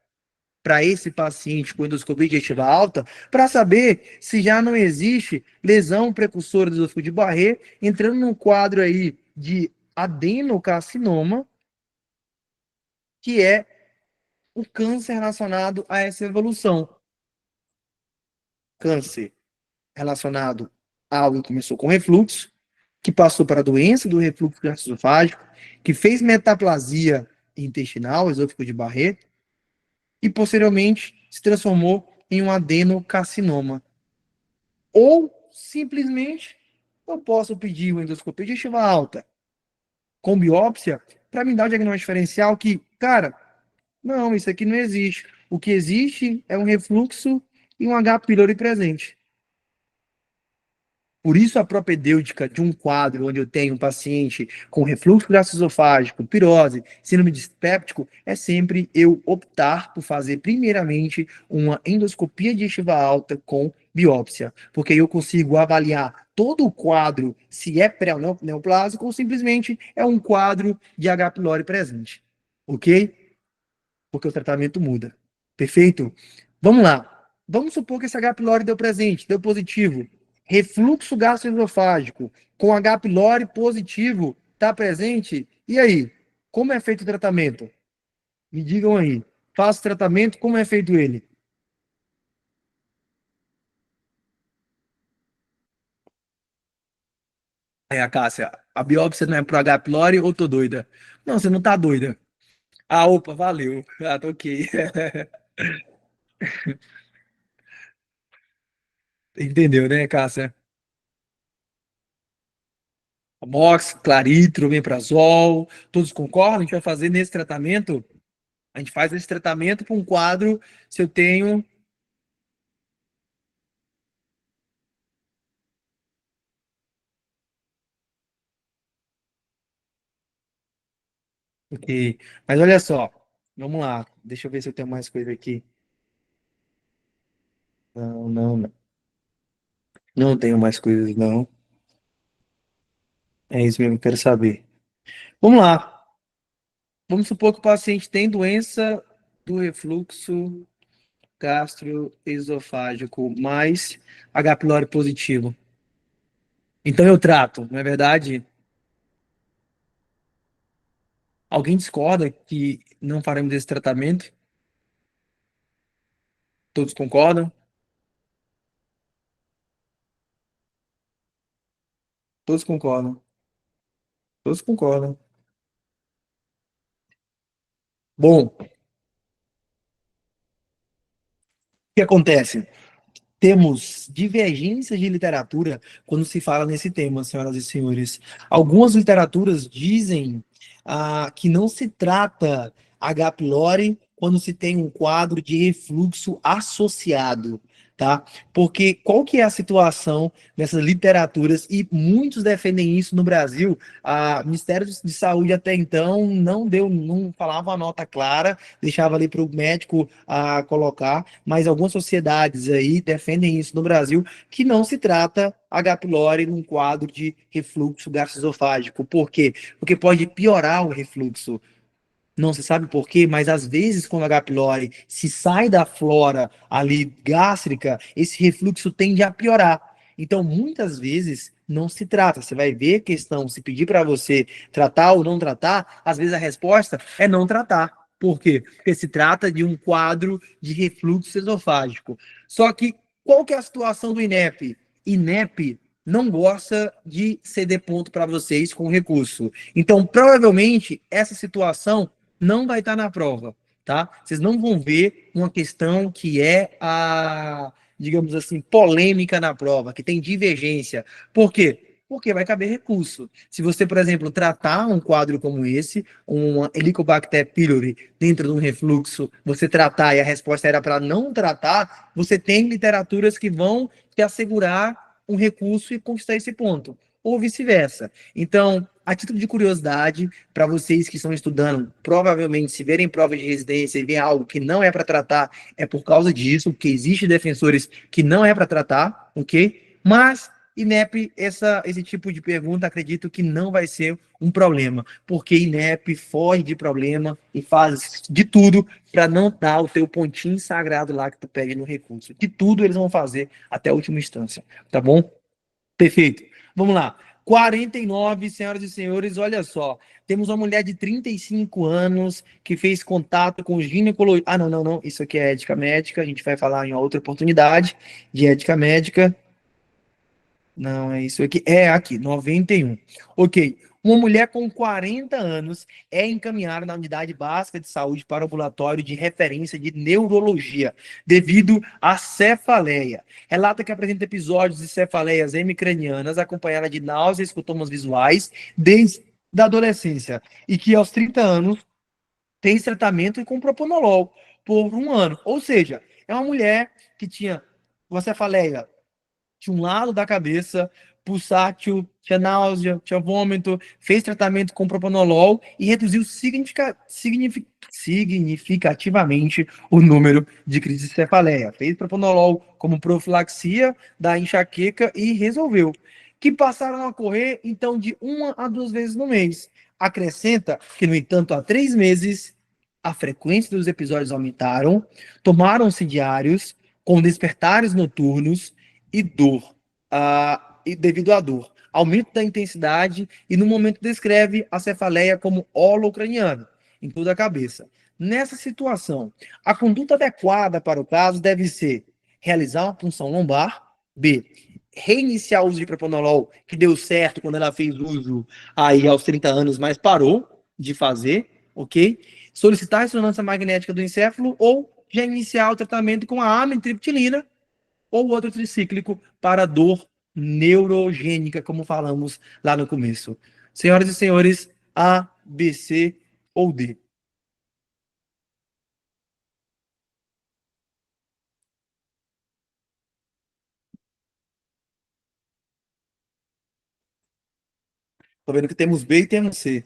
para esse paciente com endoscopia digestiva alta para saber se já não existe lesão precursora do esôfago de Barré, entrando num quadro aí de adenocarcinoma, que é o câncer relacionado a essa evolução. Câncer relacionado a algo que começou com refluxo, que passou para a doença do refluxo gastroesofágico, que fez metaplasia intestinal, esôfago de Barré, e posteriormente se transformou em um adenocarcinoma. Ou, simplesmente, eu posso pedir uma endoscopia digestiva alta com biópsia para me dar o diagnóstico diferencial que, cara, não, isso aqui não existe. O que existe é um refluxo e um H. pylori presente. Por isso, a propedêutica de um quadro onde eu tenho um paciente com refluxo gastroesofágico, pirose, síndrome dispéptico, é sempre eu optar por fazer, primeiramente, uma endoscopia digestiva alta com biópsia, porque eu consigo avaliar todo o quadro, se é pré-neoplásico ou simplesmente é um quadro de H. pylori presente. Ok? Porque o tratamento muda. Perfeito? Vamos lá. Vamos supor que esse H. pylori deu presente, deu positivo. Refluxo gastroesofágico com H. pylori positivo está presente. E aí? Como é feito o tratamento? Me digam aí. Faço o tratamento, como é feito ele? Aí, a Cássia, a biópsia não é pro H. pylori ou tô doida? Não, você não tá doida. Ah, opa, valeu. Ah, tô ok. Entendeu, né, Cássia? Amox, claritro, omeprazol, todos concordam? A gente vai fazer nesse tratamento? A gente faz esse tratamento para um quadro, se eu tenho... Ok, mas olha só, vamos lá, deixa eu ver se eu tenho mais coisa aqui. Não, não, não. Não tenho mais coisas, não. É isso mesmo que eu quero saber. Vamos lá. Vamos supor que o paciente tem doença do refluxo gastroesofágico mais H. pylori positivo. Então eu trato, não é verdade? Alguém discorda que não faremos esse tratamento? Todos concordam? Todos concordam. Todos concordam. Bom, o que acontece? Temos divergências de literatura quando se fala nesse tema, senhoras e senhores. Algumas literaturas dizem que não se trata H. pylori quando se tem um quadro de refluxo associado. tá? Porque qual que é a situação dessas literaturas, e muitos defendem isso no Brasil. O Ministério de Saúde até então não falava uma nota clara, deixava ali para o médico colocar, mas algumas sociedades aí defendem isso no Brasil, que não se trata H. pylori num quadro de refluxo gastroesofágico. Por quê? Porque pode piorar o refluxo. Não se sabe por quê, mas às vezes quando a H. pylori se sai da flora ali gástrica, esse refluxo tende a piorar. Então, muitas vezes não se trata. Você vai ver a questão, se pedir para você tratar ou não tratar, às vezes a resposta é não tratar. Por quê? Porque se trata de um quadro de refluxo esofágico. Só que qual que é a situação do INEP? INEP não gosta de ceder ponto para vocês com recurso. Então, provavelmente, essa situação não vai estar na prova, tá? Vocês não vão ver uma questão que é digamos assim, polêmica na prova, que tem divergência. Por quê? Porque vai caber recurso. Se você, por exemplo, tratar um quadro como esse, um Helicobacter pylori dentro de um refluxo, você tratar e a resposta era para não tratar, você tem literaturas que vão te assegurar um recurso e conquistar esse ponto, ou vice-versa. Então, a título de curiosidade, para vocês que estão estudando, provavelmente se verem provas de residência e ver algo que não é para tratar, é por causa disso, porque existem defensores que não é para tratar, ok? Mas, INEP, esse tipo de pergunta, acredito que não vai ser um problema, porque INEP foge de problema e faz de tudo para não dar o teu pontinho sagrado lá que tu pede no recurso. De tudo eles vão fazer até a última instância, tá bom? Perfeito. Vamos lá. 49, senhoras e senhores, olha só. Temos uma mulher de 35 anos que fez contato com o ginecologista. Ah, não. Isso aqui é ética médica. A gente vai falar em outra oportunidade de ética médica. Não, é isso aqui. É aqui, 91. Ok. Uma mulher com 40 anos é encaminhada na unidade básica de saúde para o ambulatório de referência de neurologia, devido à cefaleia. Relata que apresenta episódios de cefaleias hemicranianas, acompanhada de náuseas e sintomas visuais, desde a adolescência, e que aos 30 anos fez tratamento com propanolol por um ano. Ou seja, é uma mulher que tinha uma cefaleia de um lado da cabeça, pulsátil, tinha náusea, tinha vômito, fez tratamento com propanolol e reduziu significativamente o número de crises de cefaleia. Fez propanolol como profilaxia da enxaqueca e resolveu. Que passaram a ocorrer, então, de 1 a 2 vezes no mês. Acrescenta que, no entanto, há 3 meses, a frequência dos episódios aumentaram, tomaram-se diários, com despertares noturnos, e dor, e devido à dor, aumento da intensidade, e no momento descreve a cefaleia como holocraniana, em toda a cabeça. Nessa situação, a conduta adequada para o caso deve ser realizar uma punção lombar, B, reiniciar o uso de propanolol, que deu certo quando ela fez uso aí aos 30 anos, mas parou de fazer, ok? Solicitar a ressonância magnética do encéfalo ou já iniciar o tratamento com a amitriptilina, ou outro tricíclico para dor neurogênica, como falamos lá no começo. Senhoras e senhores, A, B, C ou D? Tô vendo que temos B e temos C.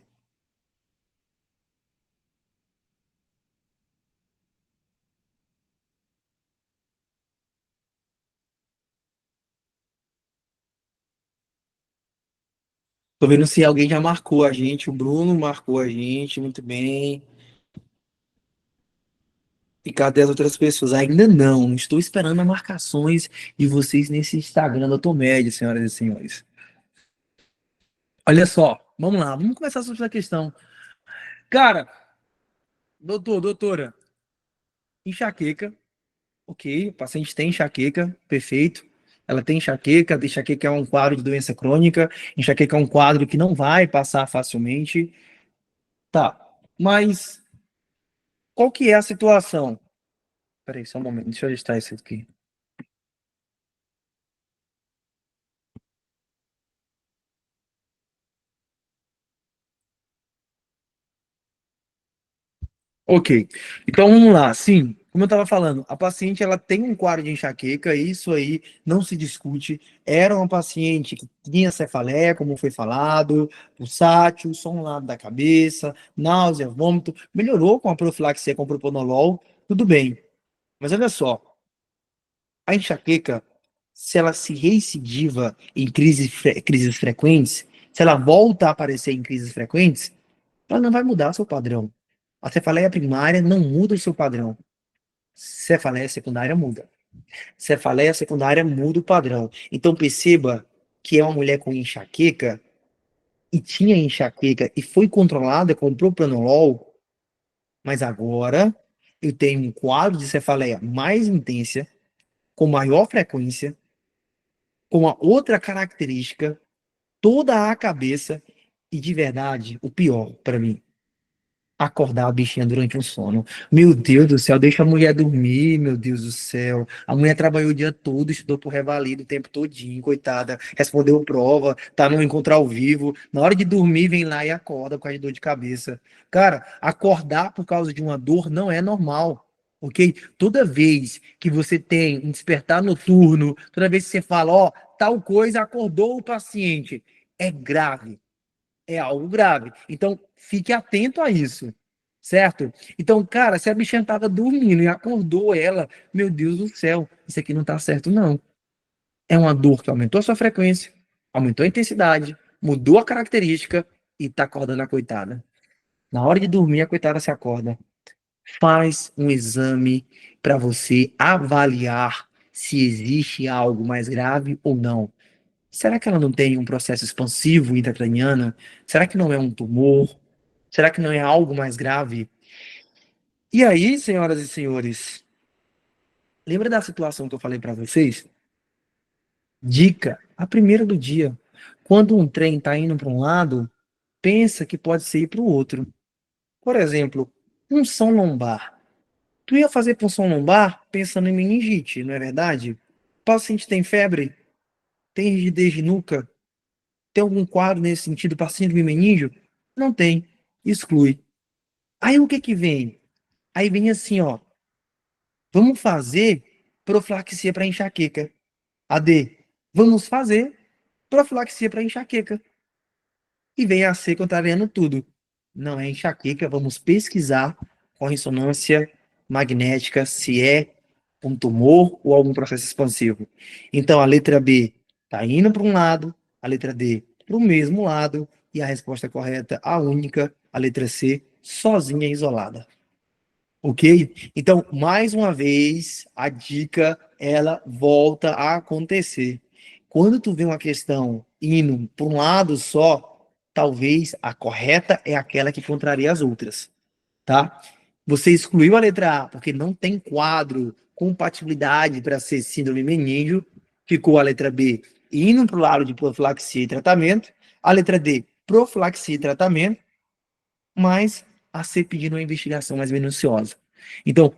Tô vendo se alguém já marcou a gente. O Bruno marcou a gente, muito bem. E cadê as outras pessoas? Ainda não. Estou esperando as marcações de vocês nesse Instagram da Tomédia, senhoras e senhores. Olha só, vamos lá, vamos começar sobre essa questão. Cara, doutora, enxaqueca. Ok, o paciente tem enxaqueca, perfeito. Ela tem enxaqueca, enxaqueca é um quadro de doença crônica, enxaqueca é um quadro que não vai passar facilmente. Tá, mas qual que é a situação? Peraí, só um momento, deixa eu ajustar isso aqui. Ok, então vamos lá, sim. como eu estava falando, a paciente ela tem um quadro de enxaqueca, isso aí não se discute. Era uma paciente que tinha cefaleia, como foi falado, pulsátil, som no lado da cabeça, náusea, vômito. Melhorou com a profilaxia com propanolol, tudo bem. Mas olha só, a enxaqueca, se ela se recidiva em crises frequentes, se ela volta a aparecer em crises frequentes, ela não vai mudar seu padrão. A cefaleia primária não muda o seu padrão. Cefaleia secundária muda. Cefaleia secundária muda o padrão. Então perceba que é uma mulher com enxaqueca e tinha enxaqueca e foi controlada com propranolol, mas agora eu tenho um quadro de cefaleia mais intensa, com maior frequência, com a outra característica, toda a cabeça e de verdade, o pior para mim, acordar a bichinha durante um sono. Meu Deus do céu, deixa a mulher dormir, meu Deus do céu. A mulher trabalhou o dia todo, estudou por revalida o tempo todinho, coitada. Respondeu prova, tá no encontro ao vivo. Na hora de dormir, vem lá e acorda com a dor de cabeça. Cara, acordar por causa de uma dor não é normal. Ok? Toda vez que você tem um despertar noturno, toda vez que você fala, ó, tal coisa acordou o paciente, é grave, é algo grave. Então, fique atento a isso, certo? Então, cara, se a bichinha tava dormindo e acordou ela, meu Deus do céu, isso aqui não tá certo, não. É uma dor que aumentou a sua frequência, aumentou a intensidade, mudou a característica e tá acordando a coitada. Na hora de dormir, a coitada se acorda. Faz um exame para você avaliar se existe algo mais grave ou não. Será que ela não tem um processo expansivo intracraniano? Será que não é um tumor? Será que não é algo mais grave? E aí, senhoras e senhores, lembra da situação que eu falei para vocês? Dica, a primeira do dia. Quando um trem está indo para um lado, pensa que pode ser ir para o outro. Por exemplo, punção lombar. Tu ia fazer punção lombar pensando em meningite, não é verdade? O paciente tem febre, tem rigidez de nuca, tem algum quadro nesse sentido para síndrome meníngeo? Não tem. Exclui. Aí o que que vem? Aí vem assim, ó. Vamos fazer profilaxia para enxaqueca. AD. Vamos fazer profilaxia para enxaqueca. E vem a C contrariando tudo. Não é enxaqueca, vamos pesquisar com ressonância magnética se é um tumor ou algum processo expansivo. Então a letra B está indo para um lado, a letra D para o mesmo lado, e a resposta correta, a única, a letra C, sozinha e isolada. Ok? Então, mais uma vez, a dica, ela volta a acontecer. Quando tu vê uma questão indo para um lado só, talvez a correta é aquela que contraria as outras, tá? Você excluiu a letra A porque não tem quadro, compatibilidade para ser síndrome meníngeo, ficou a letra B indo para o lado de profilaxia e tratamento, a letra D, profilaxia e tratamento, mas a C pedindo uma investigação mais minuciosa. Então,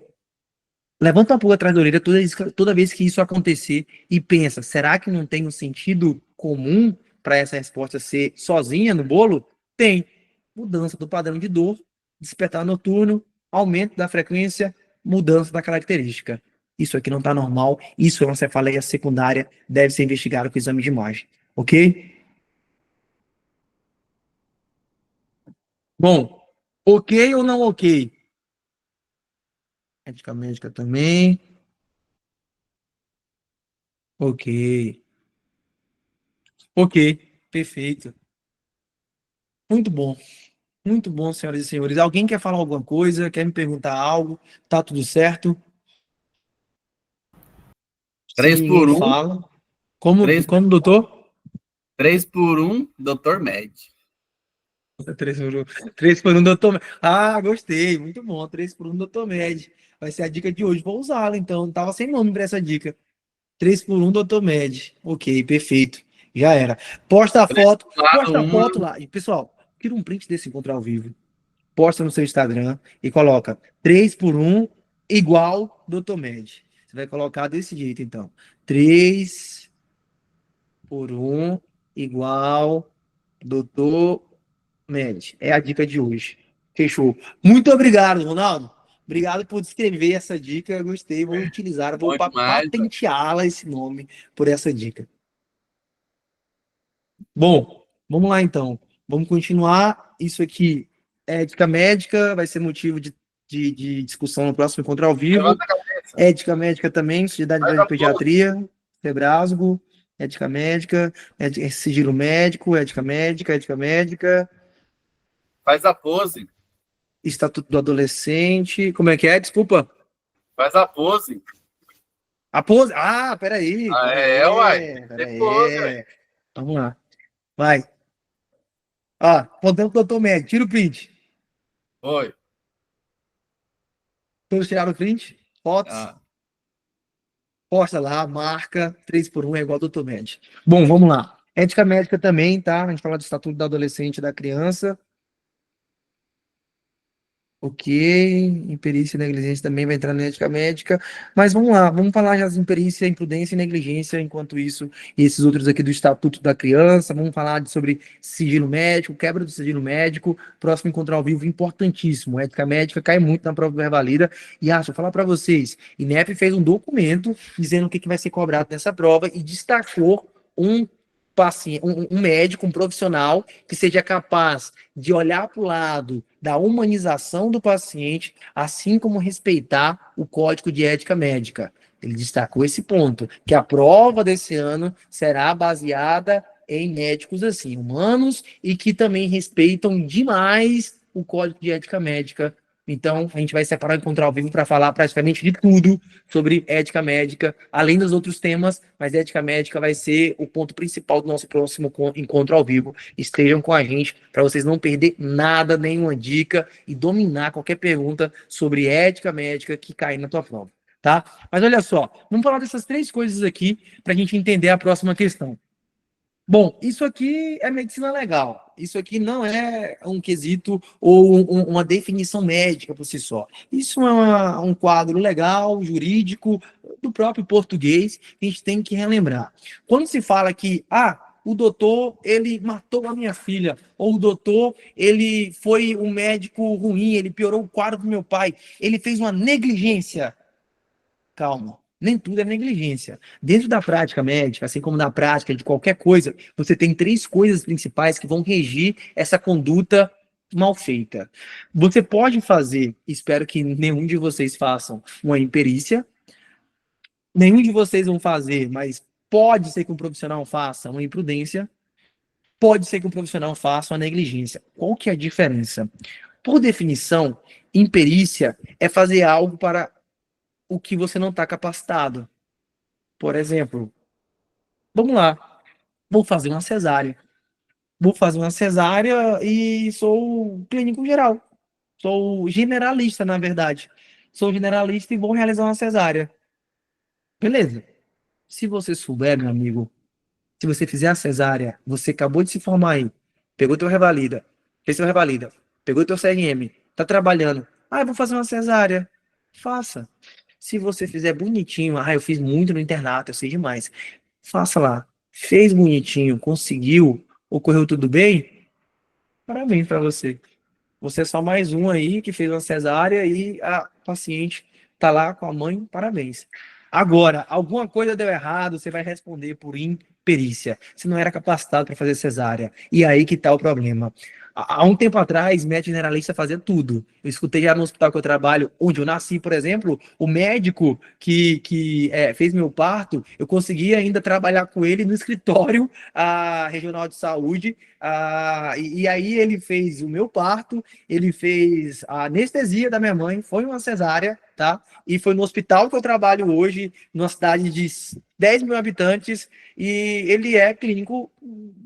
levanta a pulga atrás da orelha toda vez que isso acontecer e pensa, será que não tem um sentido comum para essa resposta ser sozinha no bolo? Tem. Mudança do padrão de dor, despertar noturno, aumento da frequência, mudança da característica. Isso aqui não está normal, isso é uma cefaleia secundária, deve ser investigado com exame de imagem. Ok? Bom, ok ou não ok? Ética médica também. Ok. Ok. Perfeito. Muito bom. Muito bom, senhoras e senhores. Alguém quer falar alguma coisa? Quer me perguntar algo? Tá tudo certo? Se 3 ninguém por um, fala. Como, 3, como doutor? 3 por um, Dr. Med. 3 por 1. 3 por 1, doutor. Ah, gostei. Muito bom. 3 por 1, doutor Med. Vai ser a dica de hoje. Vou usá-la, então. Tava sem nome para essa dica. 3 por 1, doutor Med. Ok, perfeito. Já era. Posta a foto. Lado Posta a foto 1, lá. E, pessoal, tira um print desse encontro ao vivo. Posta no seu Instagram e coloca 3 por 1 igual doutor Med. Você vai colocar desse jeito, então. 3 por 1 igual doutor Med. É a dica de hoje. Fechou. Muito obrigado, Ronaldo. Obrigado por descrever essa dica. Eu gostei, vou utilizar, vou Bom demais, patenteá-la esse nome por essa dica. Bom, vamos lá então. Vamos continuar. Isso aqui é ética médica, vai ser motivo de discussão no próximo encontro ao vivo. Levanta a cabeça. Ética médica também, Sociedade Faz de a pose. Pediatria, Sebrasgo, ética médica, sigilo médico, ética médica, Faz a pose. Estatuto do Adolescente. Como é que é? Desculpa. Faz a pose. A pose. Ah, peraí. Uai. Peraí. Depois, ué. Vamos lá. Vai. Ó, contando com o doutor médico. Tira o print. Oi. Todos tiraram o print? Fotos? Ah, Posta lá, marca, 3x1 é igual ao doutor médico. Bom, vamos lá. Ética médica também, tá? A gente fala do Estatuto do Adolescente e da Criança. Ok, imperícia e negligência também vai entrar na ética médica, mas vamos lá, vamos falar já de imperícia, imprudência e negligência, enquanto isso, e esses outros aqui do Estatuto da Criança, vamos falar sobre sigilo médico, quebra do sigilo médico, próximo encontro ao vivo, importantíssimo, ética médica cai muito na prova do Revalida, e acho, vou falar para vocês, INEP fez um documento dizendo o que vai ser cobrado nessa prova e destacou um paciente, um médico, um profissional que seja capaz de olhar para o lado da humanização do paciente, assim como respeitar o Código de Ética Médica. Ele destacou esse ponto, que a prova desse ano será baseada em médicos assim, humanos, e que também respeitam demais o Código de Ética Médica. Então, a gente vai separar o encontro ao vivo para falar praticamente de tudo sobre ética médica, além dos outros temas, mas ética médica vai ser o ponto principal do nosso próximo encontro ao vivo. Estejam com a gente para vocês não perder nada, nenhuma dica e dominar qualquer pergunta sobre ética médica que cair na tua prova, tá? Mas olha só, vamos falar dessas 3 coisas aqui para a gente entender a próxima questão. Bom, isso aqui é medicina legal. Isso aqui não é um quesito ou uma definição médica por si só. Isso é um quadro legal, jurídico, do próprio português, que a gente tem que relembrar. Quando se fala que, o doutor, ele matou a minha filha, ou o doutor, ele foi um médico ruim, ele piorou o quadro do meu pai, ele fez uma negligência. Calma. Nem tudo é negligência. Dentro da prática médica, assim como na prática de qualquer coisa, você tem 3 coisas principais que vão regir essa conduta mal feita. Você pode fazer, espero que nenhum de vocês façam, uma imperícia. Nenhum de vocês vão fazer, mas pode ser que um profissional faça uma imprudência. Pode ser que um profissional faça uma negligência. Qual que é a diferença? Por definição, imperícia é fazer algo para o que você não está capacitado. Por exemplo, vamos lá, vou fazer uma cesárea. Vou fazer uma cesárea e sou clínico geral. Sou generalista, na verdade. Sou generalista e vou realizar uma cesárea. Beleza. Se você souber, meu amigo, se você fizer a cesárea, você acabou de se formar aí, pegou teu revalida, fez teu revalida, pegou teu CRM, tá trabalhando. Eu vou fazer uma cesárea. Faça. Se você fizer bonitinho, eu fiz muito no internato, eu sei demais. Faça lá. Fez bonitinho, conseguiu, ocorreu tudo bem? Parabéns para você. Você é só mais um aí que fez uma cesárea e a paciente tá lá com a mãe, parabéns. Agora, alguma coisa deu errado, você vai responder por imperícia. Você não era capacitado para fazer cesárea. E aí que tá o problema. Há um tempo atrás, médico generalista fazia tudo. Eu escutei já no hospital que eu trabalho, onde eu nasci, por exemplo, o médico que fez meu parto, eu consegui ainda trabalhar com ele no escritório regional de saúde. E aí ele fez o meu parto, ele fez a anestesia da minha mãe, foi uma cesárea, tá? E foi no hospital que eu trabalho hoje, numa cidade de 10 mil habitantes, e ele é clínico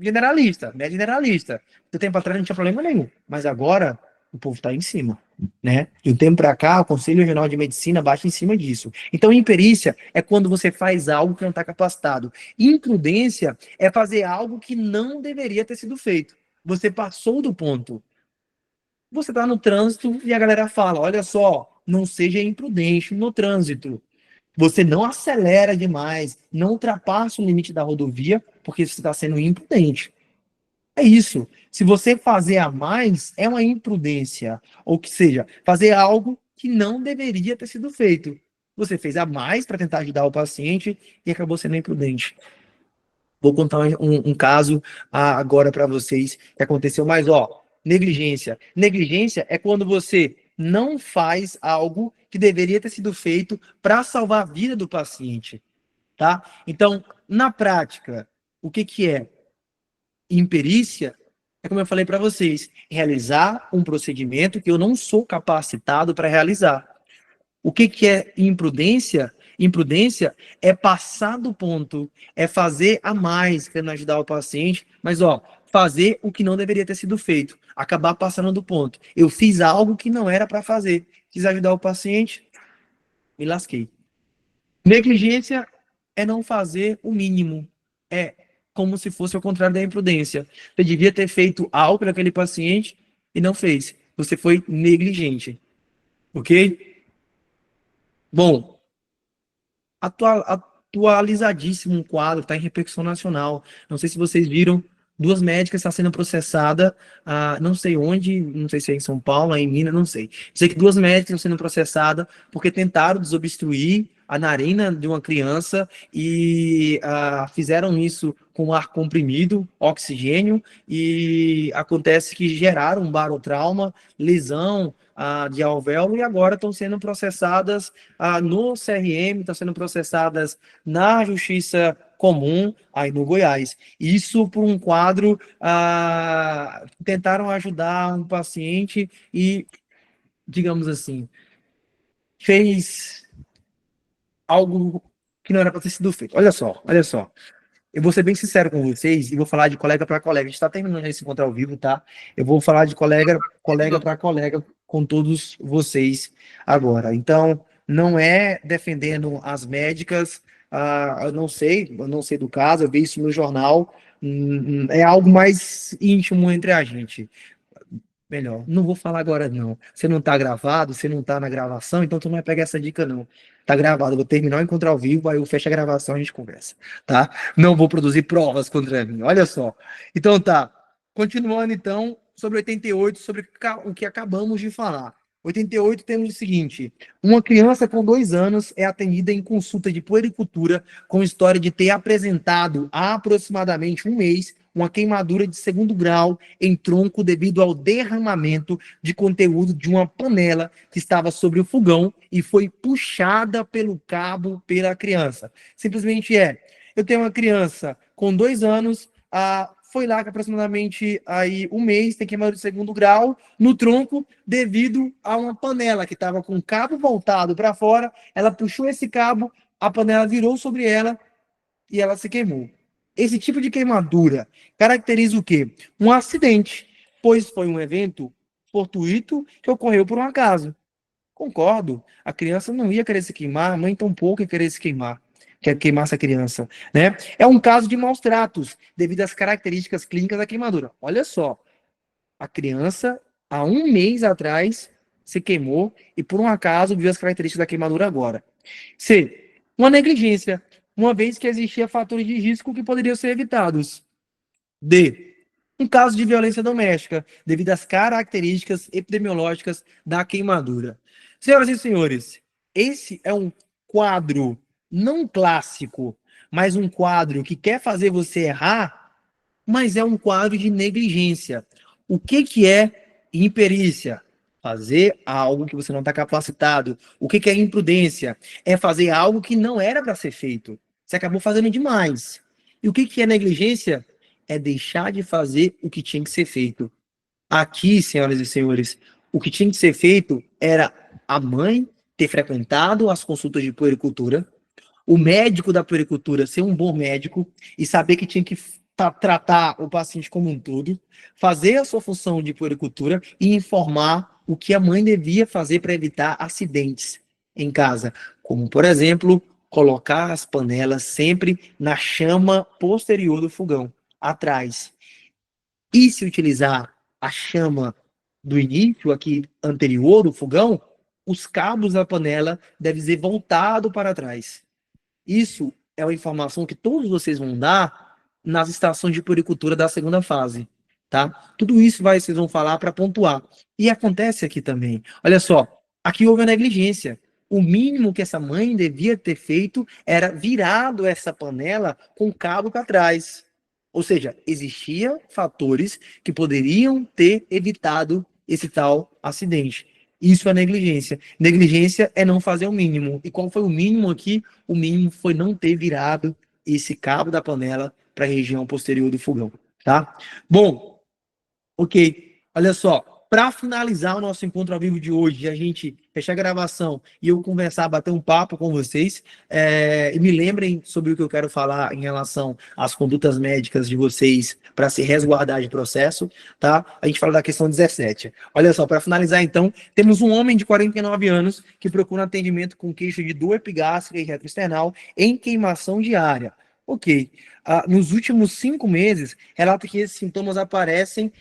generalista, médico generalista. Do tempo atrás não tinha problema nenhum, mas agora o povo está em cima, né? De um tempo para cá, o Conselho Regional de Medicina bate em cima disso. Então, imperícia é quando você faz algo que não está capacitado. Imprudência é fazer algo que não deveria ter sido feito. Você passou do ponto. Você está no trânsito e a galera fala, olha só, não seja imprudente no trânsito. Você não acelera demais, não ultrapassa o limite da rodovia, porque você está sendo imprudente. É isso. Se você fazer a mais, é uma imprudência. Ou que seja, fazer algo que não deveria ter sido feito. Você fez a mais para tentar ajudar o paciente e acabou sendo imprudente. Vou contar um caso agora para vocês que aconteceu, mas ó, negligência. Negligência é quando você não faz algo que deveria ter sido feito para salvar a vida do paciente, tá? Então, na prática, o que que é? Imperícia é, como eu falei para vocês, realizar um procedimento que eu não sou capacitado para realizar. O que que é imprudência? Imprudência é passar do ponto, é fazer a mais, querendo ajudar o paciente, mas ó, fazer o que não deveria ter sido feito, acabar passando do ponto. Eu fiz algo que não era para fazer, quis ajudar o paciente, me lasquei. Negligência é não fazer o mínimo, é como se fosse o contrário da imprudência. Você devia ter feito algo para aquele paciente e não fez. Você foi negligente, ok? Bom, atualizadíssimo um quadro, está em repercussão nacional. Não sei se vocês viram, duas médicas estão sendo processadas, não sei onde, não sei se é em São Paulo, em Minas, não sei. Sei que duas médicas estão sendo processadas porque tentaram desobstruir a narina de uma criança e fizeram isso com ar comprimido, oxigênio, e acontece que geraram um barotrauma, lesão de alvéolo, e agora estão sendo processadas no CRM, estão sendo processadas na Justiça Comum, aí no Goiás. Isso por um quadro, tentaram ajudar um paciente e, digamos assim, fez algo que não era para ter sido feito. Olha só, olha só. Eu vou ser bem sincero com vocês e vou falar de colega para colega. A gente está terminando esse encontro ao vivo, tá? Eu vou falar de colega para colega com todos vocês agora. Então, não é defendendo as médicas, eu não sei do caso, eu vi isso no jornal, é algo mais íntimo entre a gente. Melhor, não vou falar agora não. Você não tá gravado, você não tá na gravação, então tu não vai pegar essa dica não. Tá gravado, eu vou terminar o encontro ao vivo, aí eu fecho a gravação e a gente conversa, tá? Não vou produzir provas contra mim, olha só. Então tá, continuando então, sobre 88, sobre o que acabamos de falar. 88 temos o seguinte, uma criança com 2 anos é atendida em consulta de puericultura com história de ter apresentado há aproximadamente um mês uma queimadura de 2º grau em tronco devido ao derramamento de conteúdo de uma panela que estava sobre o fogão e foi puxada pelo cabo pela criança. Simplesmente eu tenho uma criança com 2 anos, foi lá que aproximadamente aí um mês, tem queimadura de 2º grau no tronco devido a uma panela que estava com o cabo voltado para fora, ela puxou esse cabo, a panela virou sobre ela e ela se queimou. Esse tipo de queimadura caracteriza o quê? Um acidente, pois foi um evento fortuito que ocorreu por um acaso. Concordo, a criança não ia querer se queimar, a mãe tampouco ia querer se queimar, quer queimar essa criança, né? É um caso de maus tratos, devido às características clínicas da queimadura. Olha só, a criança, há um mês atrás, se queimou e por um acaso viu as características da queimadura agora. C, uma negligência, uma vez que existia fatores de risco que poderiam ser evitados. D, um caso de violência doméstica, devido às características epidemiológicas da queimadura. Senhoras e senhores, esse é um quadro não clássico, mas um quadro que quer fazer você errar, mas é um quadro de negligência. O que é imperícia? Fazer algo que você não está capacitado. O que é imprudência? É fazer algo que não era para ser feito. Você acabou fazendo demais. E o que é negligência? É deixar de fazer o que tinha que ser feito. Aqui, senhoras e senhores, o que tinha que ser feito era a mãe ter frequentado as consultas de puericultura, o médico da puericultura ser um bom médico e saber que tinha que tratar o paciente como um todo, fazer a sua função de puericultura e informar o que a mãe devia fazer para evitar acidentes em casa, como, por exemplo, colocar as panelas sempre na chama posterior do fogão, atrás. E se utilizar a chama do início, aqui anterior do fogão, os cabos da panela devem ser voltados para trás. Isso é uma informação que todos vocês vão dar nas estações de puericultura da 2ª fase, tá? Tudo isso vocês vão falar para pontuar. E acontece aqui também. Olha só, Aqui houve a negligência. O mínimo que essa mãe devia ter feito era virado essa panela com o cabo para trás. Ou seja, existiam fatores que poderiam ter evitado esse tal acidente. Isso é negligência. Negligência é não fazer o mínimo. E qual foi o mínimo aqui? O mínimo foi não ter virado esse cabo da panela para a região posterior do fogão, tá? Bom, ok. Olha só, para finalizar o nosso encontro ao vivo de hoje, a gente fechar a gravação e eu conversar, bater um papo com vocês, e me lembrem sobre o que eu quero falar em relação às condutas médicas de vocês para se resguardar de processo, tá? A gente fala da questão 17. Olha só, para finalizar então, temos um homem de 49 anos que procura atendimento com queixa de dor epigástrica e retroesternal em queimação diária. Ok. Nos últimos 5 meses, relata que esses sintomas parecem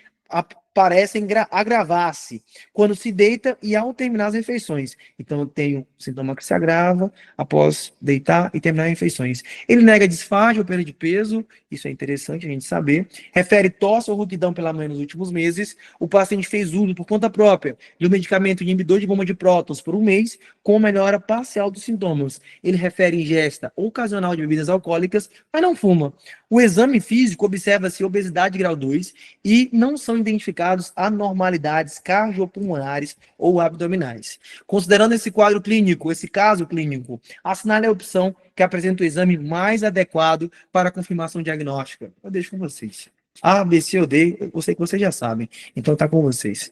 agravar-se quando se deita e ao terminar as refeições. Então, eu tenho um sintoma que se agrava após deitar e terminar as refeições. Ele nega disfagia ou perda de peso, isso é interessante a gente saber. Refere tosse ou rouquidão pela manhã nos últimos meses. O paciente fez uso por conta própria de um medicamento inibidor de bomba de prótons por um mês, com melhora parcial dos sintomas. Ele refere ingesta ocasional de bebidas alcoólicas, mas não fuma. O exame físico observa-se obesidade grau 2 e não são identificados anormalidades cardiopulmonares ou abdominais. Considerando esse quadro clínico, esse caso clínico, assinale a opção que apresenta o exame mais adequado para a confirmação diagnóstica. Eu deixo com vocês. A, B, C ou D, eu sei que vocês já sabem. Então tá com vocês.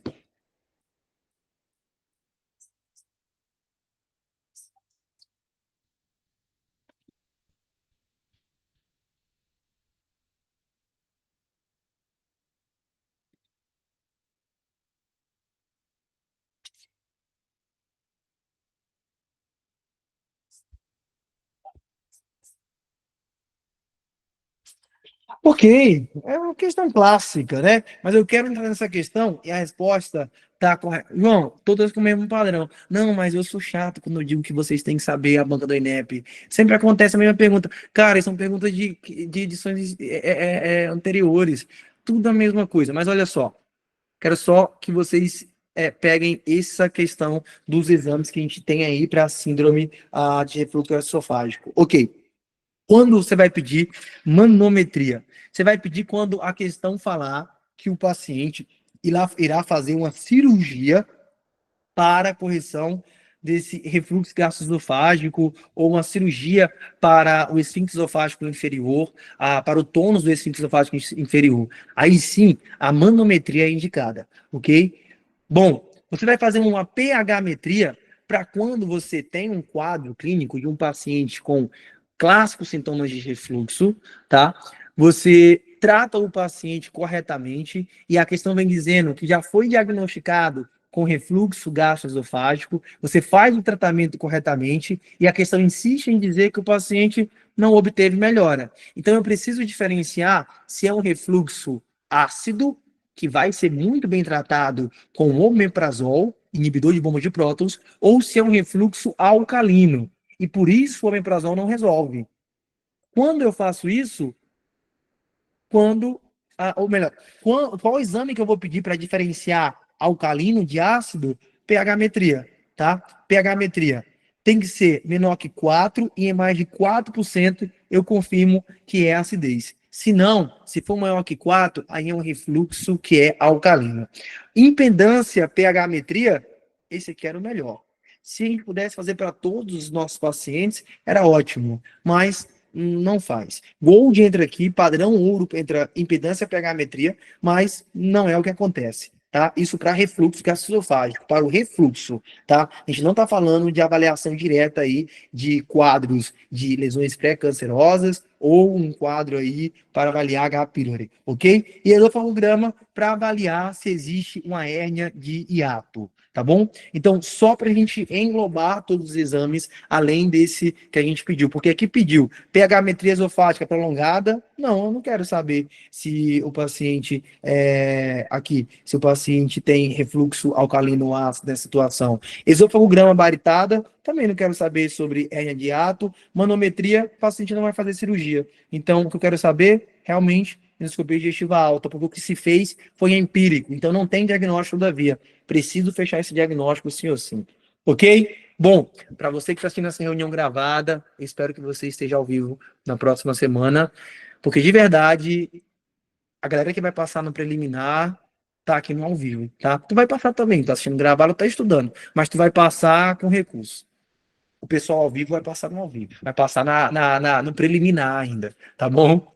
Ok, é uma questão clássica, né? Mas eu quero entrar nessa questão e a resposta tá correta. João, todas com o mesmo padrão. Não, mas eu sou chato quando eu digo que vocês têm que saber a banca do INEP. Sempre acontece a mesma pergunta. Cara, são perguntas de edições anteriores. Tudo a mesma coisa. Mas olha só, quero só que vocês peguem essa questão dos exames que a gente tem aí para a síndrome de refluxo esofágico. Ok. Quando você vai pedir manometria? Você vai pedir quando a questão falar que o paciente irá fazer uma cirurgia para a correção desse refluxo gastroesofágico ou uma cirurgia para o esfíncter esofágico inferior, para o tônus do esfíncter esofágico inferior. Aí sim, a manometria é indicada, ok? Bom, você vai fazer uma pH-metria para quando você tem um quadro clínico de um paciente com clássicos sintomas de refluxo, tá? Você trata o paciente corretamente e a questão vem dizendo que já foi diagnosticado com refluxo gastroesofágico, você faz o tratamento corretamente e a questão insiste em dizer que o paciente não obteve melhora. Então eu preciso diferenciar se é um refluxo ácido, que vai ser muito bem tratado com o omeprazol, inibidor de bomba de prótons, ou se é um refluxo alcalino. E por isso o omeprazol não resolve. Quando eu faço isso, ou melhor, qual exame que eu vou pedir para diferenciar alcalino de ácido? pH-metria, tá? pH-metria tem que ser menor que 4 e em mais de 4% eu confirmo que é acidez. Se não, se for maior que 4, aí é um refluxo que é alcalino. Impedância pH-metria, esse aqui era o melhor. Se a gente pudesse fazer para todos os nossos pacientes, era ótimo, mas não faz. Gold entra aqui, padrão ouro entra impedância pH-metria, mas não é o que acontece, tá? Isso para refluxo gastroesofágico, para o refluxo, tá? A gente não está falando de avaliação direta aí de quadros de lesões pré-cancerosas ou um quadro aí para avaliar H. pylori, ok? E esofaguograma para avaliar se existe uma hérnia de hiato, tá bom? Então, só para a gente englobar todos os exames, além desse que a gente pediu. Porque aqui pediu pH-metria esofágica prolongada. Não, eu não quero saber se o paciente se o paciente tem refluxo alcalino ácido nessa situação. Esofagograma baritada, também não quero saber sobre hérnia de hiato. Manometria, o paciente não vai fazer cirurgia. Então, o que eu quero saber, realmente, endoscopia digestiva alta, porque o que se fez foi empírico, então não tem diagnóstico todavia. Preciso fechar esse diagnóstico sim ou sim. Ok? Bom, para você que está assistindo essa reunião gravada, espero que você esteja ao vivo na próxima semana, porque de verdade, a galera que vai passar no preliminar tá aqui no ao vivo, tá? Tu vai passar também, tá assistindo gravado, tá estudando, mas tu vai passar com recurso. O pessoal ao vivo vai passar no ao vivo, vai passar no preliminar ainda, tá bom?